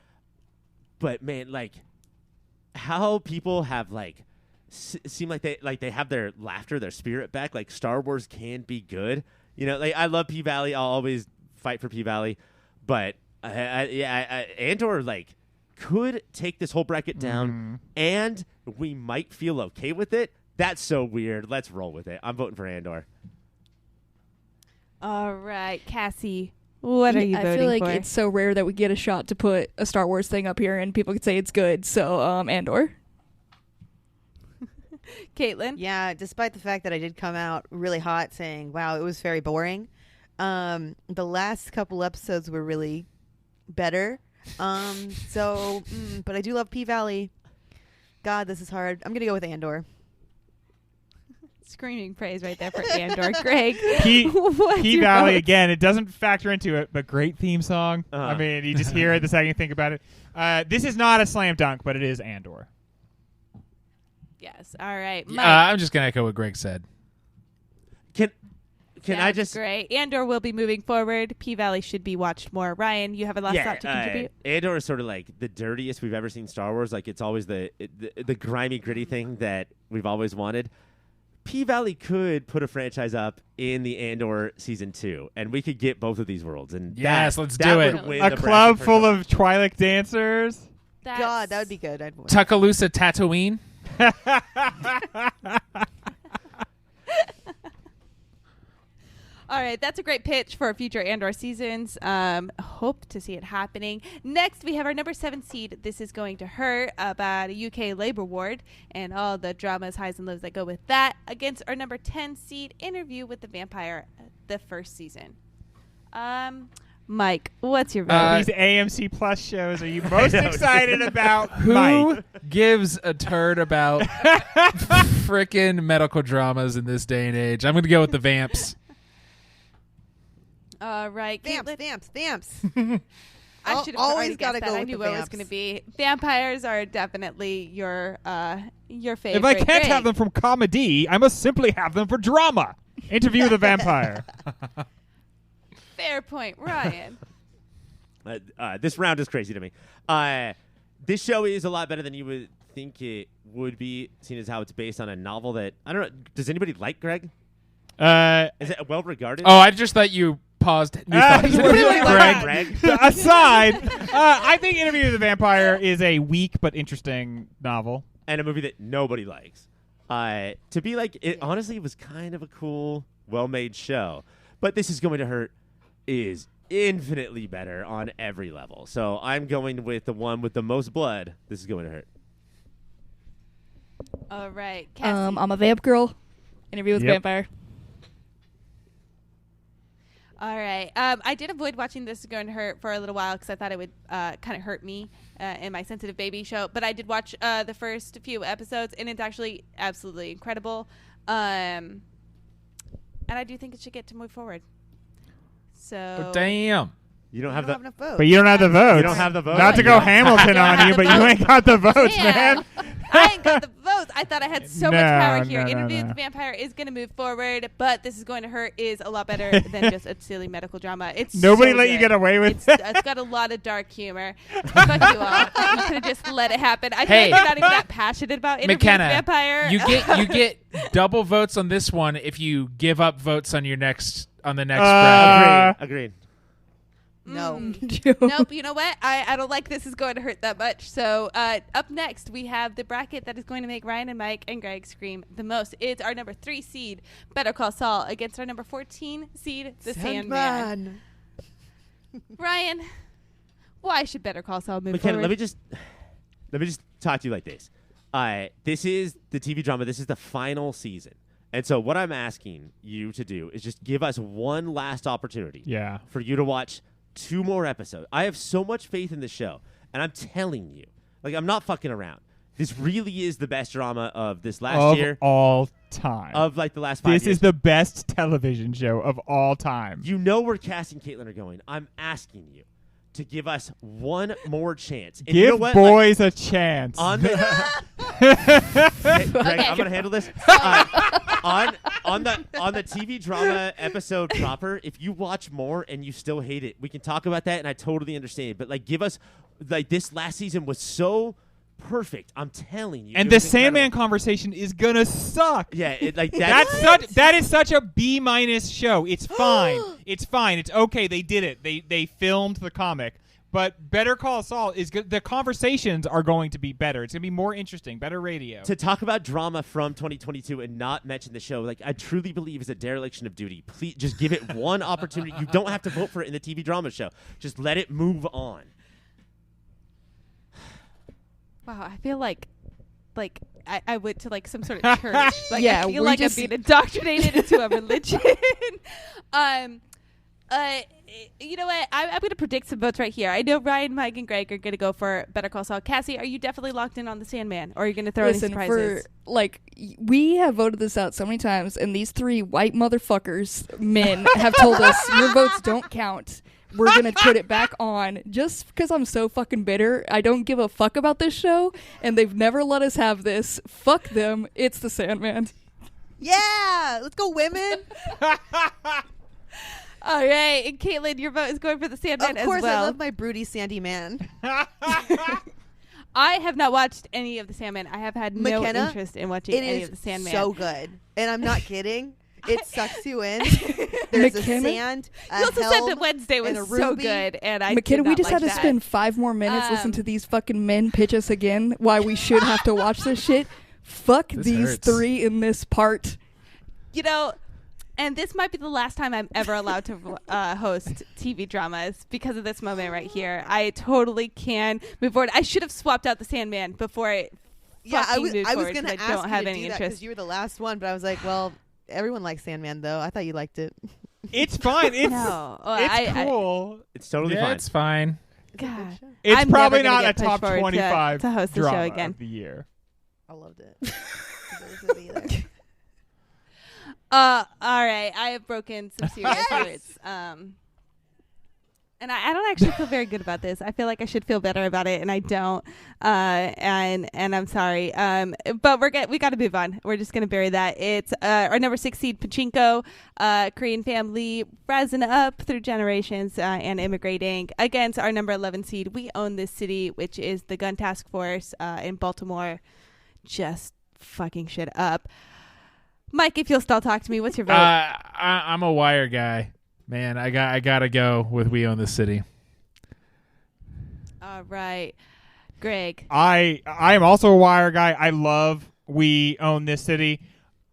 [SPEAKER 1] But man, like how people have like seem like they have their laughter, their spirit back. Like Star Wars can be good. You know, like I love P Valley. I'll always fight for P Valley, but Andor like could take this whole bracket down, and we might feel okay with it. That's so weird. Let's roll with it. I'm voting for Andor.
[SPEAKER 5] All right, Cassie, what are you
[SPEAKER 4] I
[SPEAKER 5] voting
[SPEAKER 4] feel like
[SPEAKER 5] for?
[SPEAKER 4] it's so rare that we get a shot to put a Star Wars thing up here and people could say it's good. So, Andor.
[SPEAKER 5] Katelynn?
[SPEAKER 3] Yeah, despite the fact that I did come out really hot saying, wow, it was very boring. The last couple episodes were really better. But I do love P Valley. God, this is hard. I'm going to go with Andor.
[SPEAKER 5] Screaming praise right there for Andor. Greg,
[SPEAKER 2] P
[SPEAKER 5] what's your
[SPEAKER 2] Valley
[SPEAKER 5] vote?
[SPEAKER 2] again. It doesn't factor into it, but great theme song. I
[SPEAKER 1] Uh-huh.
[SPEAKER 2] mean, you just hear it the second you think about it. This is not a slam dunk, but it is Andor.
[SPEAKER 5] Yes. All right. Mike.
[SPEAKER 6] I'm just gonna echo what Greg said.
[SPEAKER 1] Can I
[SPEAKER 5] That's
[SPEAKER 1] just
[SPEAKER 5] great. Andor will be moving forward. P Valley should be watched more. Ryan, you have a last thought to contribute?
[SPEAKER 1] Andor is sort of like the dirtiest we've ever seen Star Wars. Like it's always the grimy, gritty thing that we've always wanted. P Valley could put a franchise up in the Andor season 2, and we could get both of these worlds. And
[SPEAKER 6] Yes, let's
[SPEAKER 1] that
[SPEAKER 6] do
[SPEAKER 1] would
[SPEAKER 6] it.
[SPEAKER 1] win
[SPEAKER 2] A
[SPEAKER 1] the
[SPEAKER 2] club
[SPEAKER 1] bracket
[SPEAKER 2] full
[SPEAKER 1] for
[SPEAKER 2] of Twi'lek dancers.
[SPEAKER 3] God, that would be good. I'd
[SPEAKER 6] Tuscaloosa, Tatooine.
[SPEAKER 5] All right, that's a great pitch for future Andor seasons. Hope to see it happening. Next, we have our number 7 seed. This is going to hurt about a UK labor ward and all the dramas, highs and lows that go with that. Against our number 10 seed, Interview with the Vampire, the first season. Mike, what's your vote?
[SPEAKER 2] These AMC Plus shows are you most excited about?
[SPEAKER 6] Who
[SPEAKER 2] Mike?
[SPEAKER 6] gives a turd about frickin' medical dramas in this day and age? I'm gonna go with the Vamps.
[SPEAKER 5] All right,
[SPEAKER 3] Vamps,
[SPEAKER 5] Caitlin.
[SPEAKER 3] vamps.
[SPEAKER 5] I should have
[SPEAKER 3] Always
[SPEAKER 5] already
[SPEAKER 3] gotta
[SPEAKER 5] guessed that.
[SPEAKER 3] go
[SPEAKER 5] I
[SPEAKER 3] with
[SPEAKER 5] knew
[SPEAKER 3] the
[SPEAKER 5] what it was
[SPEAKER 3] vamps.
[SPEAKER 5] going to be. Vampires are definitely your favorite.
[SPEAKER 2] If I can't
[SPEAKER 5] Greg.
[SPEAKER 2] have them from comedy, I must simply have them for drama. Interview with a Vampire.
[SPEAKER 5] Fair point, Ryan.
[SPEAKER 1] this round is crazy to me. This show is a lot better than you would think it would be, seeing as how it's based on a novel that I don't know. Does anybody like Greg? Is it well regarded?
[SPEAKER 6] Oh, I just thought you paused. New thoughts.
[SPEAKER 2] you really like
[SPEAKER 1] Greg?
[SPEAKER 2] Aside, I think Interview with the Vampire is a weak but interesting novel.
[SPEAKER 1] And a movie that nobody likes. To be like, it honestly was kind of a cool, well-made show. But This Is Going to Hurt is infinitely better on every level. So I'm going with the one with the most blood. This Is Going to Hurt.
[SPEAKER 5] All right, Cassie.
[SPEAKER 4] I'm a vamp girl. Interview with
[SPEAKER 2] Yep.
[SPEAKER 4] Vampire.
[SPEAKER 5] All right. I did avoid watching This Is Going to Hurt for a little while because I thought it would kind of hurt me in my sensitive baby show. But I did watch the first few episodes, and it's actually absolutely incredible. And I do think it should get to move forward. So
[SPEAKER 6] Oh, damn.
[SPEAKER 1] You don't
[SPEAKER 3] I
[SPEAKER 1] have
[SPEAKER 3] don't have
[SPEAKER 1] the...
[SPEAKER 3] enough votes.
[SPEAKER 2] But you don't have the votes.
[SPEAKER 1] You don't have the votes.
[SPEAKER 2] Not to
[SPEAKER 1] You
[SPEAKER 2] go
[SPEAKER 1] don't-
[SPEAKER 2] Hamilton
[SPEAKER 5] I
[SPEAKER 2] on you,
[SPEAKER 5] don't
[SPEAKER 2] but
[SPEAKER 5] have
[SPEAKER 2] you
[SPEAKER 5] the
[SPEAKER 2] ain't got the votes,
[SPEAKER 5] Damn.
[SPEAKER 2] man.
[SPEAKER 5] I ain't got the votes. I thought I had so much power here.
[SPEAKER 2] No,
[SPEAKER 5] Interview
[SPEAKER 2] no.
[SPEAKER 5] with the Vampire is going to move forward, but This Is Going to Hurt is a lot better than just a silly medical drama. It's
[SPEAKER 2] Nobody
[SPEAKER 5] so
[SPEAKER 2] let you
[SPEAKER 5] good.
[SPEAKER 2] get away with
[SPEAKER 5] It's got a lot of dark humor. Fuck you all. You could have just let it happen. I feel
[SPEAKER 6] Hey.
[SPEAKER 5] like you're not even that passionate about Interview with the
[SPEAKER 6] McKenna,
[SPEAKER 5] Vampire.
[SPEAKER 6] you get double votes on this one if you give up votes on your next the next
[SPEAKER 2] Uh,
[SPEAKER 6] bracket.
[SPEAKER 1] Agreed.
[SPEAKER 3] No.
[SPEAKER 5] Nope. You know what? I don't like This Is Going to Hurt that much. So up next, we have the bracket that is going to make Ryan and Mike and Greg scream the most. It's our number 3 seed, Better Call Saul, against our number 14 seed, The Sandman. Ryan, why should Better Call Saul move
[SPEAKER 1] McKenna,
[SPEAKER 5] forward?
[SPEAKER 1] let me just talk to you like this. This is the TV drama. This is the final season. And so what I'm asking you to do is just give us one last opportunity
[SPEAKER 2] Yeah.
[SPEAKER 1] for you to watch 2 more episodes. I have so much faith in the show, and I'm telling you, like, I'm not fucking around. This really is the best drama of this last year.
[SPEAKER 2] Of all time.
[SPEAKER 1] Of like the last 5 years.
[SPEAKER 2] This is the best television show of all time.
[SPEAKER 1] You know where Cassie and Katelynn are going. I'm asking you to give us one more chance. And you know
[SPEAKER 2] Give
[SPEAKER 1] what?
[SPEAKER 2] boys a chance.
[SPEAKER 1] On the Hey, Greg, I'm gonna handle this. On the TV drama episode proper, if you watch more and you still hate it, we can talk about that, and I totally understand. But like, give us like this last season was so perfect. I'm telling you.
[SPEAKER 2] And
[SPEAKER 1] it
[SPEAKER 2] the
[SPEAKER 1] was
[SPEAKER 2] Sandman
[SPEAKER 1] incredible.
[SPEAKER 2] conversation is gonna suck.
[SPEAKER 1] Yeah,
[SPEAKER 2] That is such a B- show. It's fine. It's fine. It's okay. They did it. They filmed the comic. But Better Call Saul is good. The conversations are going to be better. It's going to be more interesting, better radio.
[SPEAKER 1] To talk about drama from 2022 and not mention the show, like I truly believe is a dereliction of duty. Please just give it one opportunity. You don't have to vote for it in the TV drama show. Just let it move on.
[SPEAKER 5] Wow, I feel like I went to like some sort of church. Like
[SPEAKER 4] Yeah,
[SPEAKER 5] I feel
[SPEAKER 4] we're
[SPEAKER 5] like
[SPEAKER 4] just-
[SPEAKER 5] I'm being indoctrinated into a religion. You know what? I'm going to predict some votes right here. I know Ryan, Mike, and Greg are going to go for Better Call Saul. Cassie, are you definitely locked in on the Sandman, or are you going to throw
[SPEAKER 4] Listen,
[SPEAKER 5] any surprises?
[SPEAKER 4] for like we have voted this out so many times, and these three white motherfuckers, men, have told us your votes don't count. We're gonna put it back on just because I'm so fucking bitter. I don't give a fuck about this show, and they've never let us have this. Fuck them. It's the Sandman.
[SPEAKER 3] Yeah, let's go, women.
[SPEAKER 5] All right, and Katelynn, your vote is going for the Sandman
[SPEAKER 3] Of course,
[SPEAKER 5] as well.
[SPEAKER 3] I love my broody Sandy man.
[SPEAKER 5] I have not watched any of the Sandman. I have had no
[SPEAKER 3] Mackenna,
[SPEAKER 5] interest in watching
[SPEAKER 3] It
[SPEAKER 5] any
[SPEAKER 3] is
[SPEAKER 5] of the Sandman.
[SPEAKER 3] so good, and I'm not kidding. It sucks you in. There's a
[SPEAKER 4] Mackenna?
[SPEAKER 3] sand. A
[SPEAKER 5] You also said
[SPEAKER 3] helm,
[SPEAKER 5] that Wednesday was
[SPEAKER 3] and a
[SPEAKER 5] so
[SPEAKER 3] ruby.
[SPEAKER 5] good, and I
[SPEAKER 4] Mackenna,
[SPEAKER 5] did not
[SPEAKER 4] we just
[SPEAKER 5] like
[SPEAKER 4] had to
[SPEAKER 5] that.
[SPEAKER 4] spend 5 more minutes listening to these fucking men pitch us again why we should have to watch this shit. Fuck
[SPEAKER 6] This
[SPEAKER 4] these
[SPEAKER 6] hurts.
[SPEAKER 4] three in this part.
[SPEAKER 5] You know, and this might be the last time I'm ever allowed to host TV dramas because of this moment right here. I totally can move forward. I should have swapped out the Sandman before I
[SPEAKER 3] Yeah, I was
[SPEAKER 5] moved
[SPEAKER 3] going
[SPEAKER 5] forward
[SPEAKER 3] to
[SPEAKER 5] 'cause
[SPEAKER 3] ask
[SPEAKER 5] I don't
[SPEAKER 3] you
[SPEAKER 5] have
[SPEAKER 3] to
[SPEAKER 5] any
[SPEAKER 3] do that
[SPEAKER 5] interest.
[SPEAKER 3] because you were the last one, but I was like, well, everyone likes Sandman though. I thought you liked it.
[SPEAKER 2] It's fine. It's
[SPEAKER 5] No. Oh,
[SPEAKER 2] it's cool.
[SPEAKER 1] It's totally
[SPEAKER 6] yeah,
[SPEAKER 1] fine.
[SPEAKER 6] it's fine.
[SPEAKER 5] God.
[SPEAKER 2] It's
[SPEAKER 5] I'm
[SPEAKER 2] probably
[SPEAKER 5] never gonna
[SPEAKER 2] not a
[SPEAKER 5] get pushed
[SPEAKER 2] top
[SPEAKER 5] forward to
[SPEAKER 2] 25
[SPEAKER 5] host the show
[SPEAKER 2] drama
[SPEAKER 5] again.
[SPEAKER 2] of the year.
[SPEAKER 3] I loved it. It was either.
[SPEAKER 5] All right. I have broken some serious words. And I don't actually feel very good about this. I feel like I should feel better about it, and I don't. And I'm sorry. But we got to move on. We're just gonna bury that. It's our number 6 seed, Pachinko, Korean family rising up through generations and immigrating against our number 11 seed, We Own This City, which is the gun task force in Baltimore, just fucking shit up. Mike, if you'll still talk to me, what's your vote?
[SPEAKER 6] I'm a Wire guy, man. I gotta go with We Own the City.
[SPEAKER 5] All right, Greg.
[SPEAKER 2] I am also a Wire guy. I love We Own This City.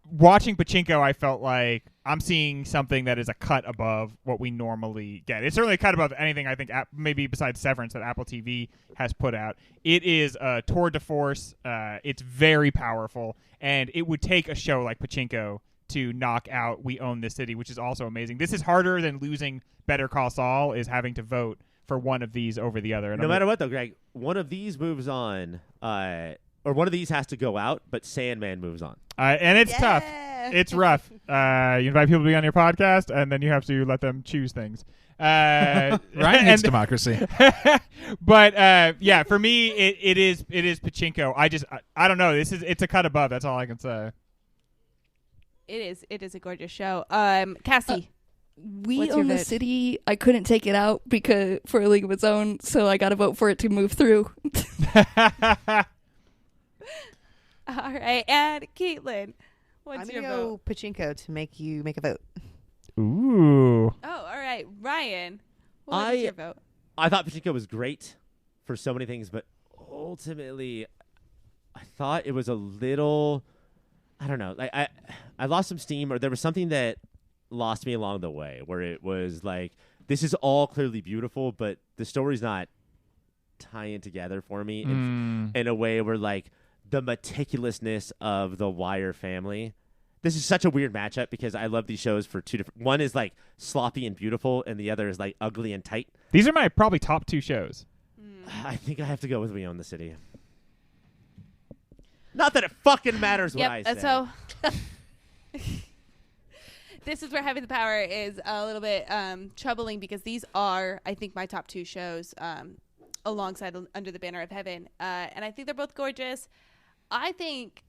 [SPEAKER 2] Watching Pachinko, I felt like I'm seeing something that is a cut above what we normally get. It's certainly a cut above anything I think maybe besides Severance that Apple TV has put out. It is a tour de force. It's very powerful, and it would take a show like Pachinko to knock out We Own This City, which is also amazing. This is harder than losing Better Call Saul, is having to vote for one of these over the other. And
[SPEAKER 1] No matter what, though, Greg, one of these moves on, or one of these has to go out, but Sandman moves on.
[SPEAKER 2] And it's tough.
[SPEAKER 3] Yeah.
[SPEAKER 2] It's rough. You invite people to be on your podcast, and then you have to let them choose things.
[SPEAKER 6] Ryan hates democracy.
[SPEAKER 2] But yeah, for me, it is Pachinko. I don't know. It's a cut above. That's all I can say.
[SPEAKER 5] It is a gorgeous show. Cassie.
[SPEAKER 4] We
[SPEAKER 5] What's your
[SPEAKER 4] Own the
[SPEAKER 5] vote?
[SPEAKER 4] City. I couldn't take it out because for a league of its own, so I got to vote for it to move through.
[SPEAKER 5] All right, and Katelynn. What's
[SPEAKER 3] I'm
[SPEAKER 5] your
[SPEAKER 3] gonna
[SPEAKER 5] vote?
[SPEAKER 3] go Pachinko to make you make a vote.
[SPEAKER 2] Ooh.
[SPEAKER 5] Oh, all right, Ryan. What is your vote?
[SPEAKER 1] I thought Pachinko was great for so many things, but ultimately, I thought it was a little. I don't know. Like I lost some steam, or there was something that lost me along the way, where it was like, this is all clearly beautiful, but the story's not tying together for me in a way where like the meticulousness of the Wire family. This is such a weird matchup because I love these shows for two different. One is like sloppy and beautiful, and the other is like ugly and tight.
[SPEAKER 2] These are my probably top 2 shows.
[SPEAKER 1] I think I have to go with We Own the City. Not that it fucking matters what I say.
[SPEAKER 5] So this is where Having the Power is a little bit troubling because these are, I think, my top 2 shows alongside Under the Banner of Heaven. And I think they're both gorgeous. I think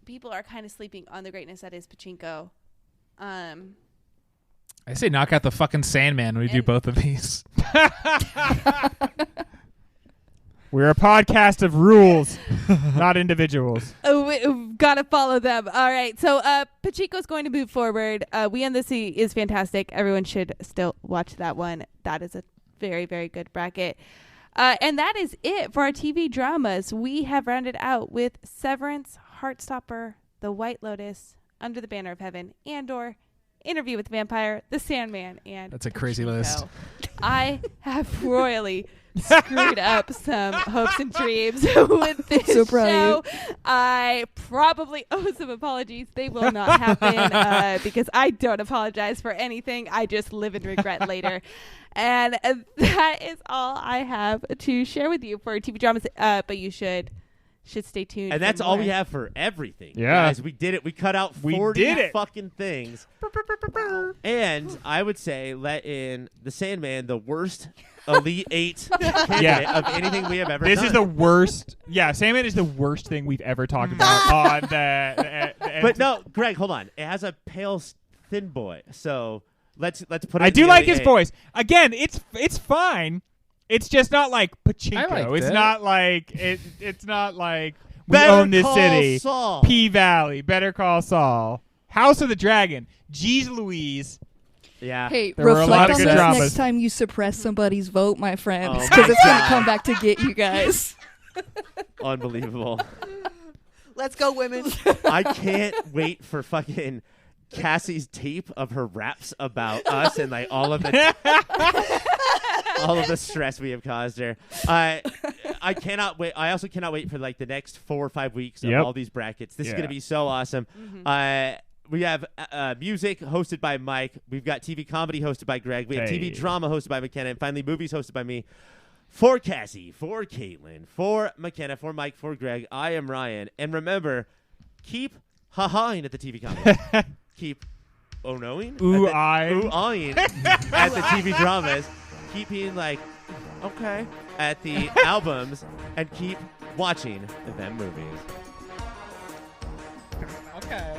[SPEAKER 5] people are kind of sleeping on the greatness that is Pachinko.
[SPEAKER 6] I say knock out the fucking Sandman when we do both of these.
[SPEAKER 2] We're a podcast of rules, not individuals.
[SPEAKER 5] We've got to follow them. All right. So Pachinko's going to move forward. We and the Sea is fantastic. Everyone should still watch that one. That is a very, very good bracket. And that is it for our TV dramas. We have rounded out with Severance, Heartstopper, The White Lotus, Under the Banner of Heaven, Andor, Interview with the Vampire, The Sandman, and
[SPEAKER 6] That's a crazy
[SPEAKER 5] Pachinko.
[SPEAKER 6] list.
[SPEAKER 5] I have royally screwed up some hopes and dreams with this
[SPEAKER 4] So proud
[SPEAKER 5] show.
[SPEAKER 4] of
[SPEAKER 5] I probably owe some apologies. They will not happen because I don't apologize for anything. I just live in regret later. And that is all I have to share with you for TV dramas. But you should stay tuned.
[SPEAKER 1] And
[SPEAKER 5] for
[SPEAKER 1] that's all
[SPEAKER 5] more.
[SPEAKER 1] we have for everything.
[SPEAKER 2] Yeah.
[SPEAKER 1] Guys, we did it. We cut out 40
[SPEAKER 2] did it.
[SPEAKER 1] fucking things. And I would say let in the Sandman, the worst Elite 8 candidate of anything we have ever
[SPEAKER 2] This
[SPEAKER 1] done.
[SPEAKER 2] is the worst. Yeah, Sandman is the worst thing we've ever talked about on the
[SPEAKER 1] But no, Greg, hold on. It has a pale, thin boy. So let's put it
[SPEAKER 2] I
[SPEAKER 1] in
[SPEAKER 2] do
[SPEAKER 1] the
[SPEAKER 2] like
[SPEAKER 1] Elite
[SPEAKER 2] his
[SPEAKER 1] 8.
[SPEAKER 2] voice. Again, it's fine. It's just not like Pachinko.
[SPEAKER 6] I liked
[SPEAKER 2] It's
[SPEAKER 6] it.
[SPEAKER 2] not like it's not like we
[SPEAKER 1] Better
[SPEAKER 2] own this
[SPEAKER 1] Call
[SPEAKER 2] city.
[SPEAKER 1] Saul.
[SPEAKER 2] P Valley, Better Call Saul, House of the Dragon, Jeez Louise.
[SPEAKER 1] Yeah.
[SPEAKER 4] Hey,
[SPEAKER 2] There were a lot
[SPEAKER 4] reflect
[SPEAKER 2] of
[SPEAKER 4] on
[SPEAKER 2] good
[SPEAKER 4] this
[SPEAKER 2] dramas.
[SPEAKER 4] next time you suppress somebody's vote, my friends,
[SPEAKER 1] Oh
[SPEAKER 4] because
[SPEAKER 1] my
[SPEAKER 4] it's going to
[SPEAKER 1] God.
[SPEAKER 4] come back to get you guys.
[SPEAKER 1] Unbelievable.
[SPEAKER 3] Let's go, women.
[SPEAKER 1] I can't wait for fucking Cassie's tape of her raps about us and like all of the stress we have caused her. I cannot wait. I also cannot wait for like the next 4 or 5 weeks of
[SPEAKER 2] Yep.
[SPEAKER 1] all these brackets. This is
[SPEAKER 2] Yeah.
[SPEAKER 1] going to be so awesome. We have music hosted by Mike. We've got TV comedy hosted by Greg. We have
[SPEAKER 2] Hey.
[SPEAKER 1] TV drama hosted by Mackenna. And finally, movies hosted by me. For Cassie, for Katelynn, for Mackenna, for Mike, for Greg, I am Ryan. And remember, keep ha-haing at the TV comedy. Keep oh-knowing.
[SPEAKER 2] Ooh-eyeing.
[SPEAKER 1] At the TV dramas. Keep being like, okay, at the albums. And keep watching them movies.
[SPEAKER 6] Okay.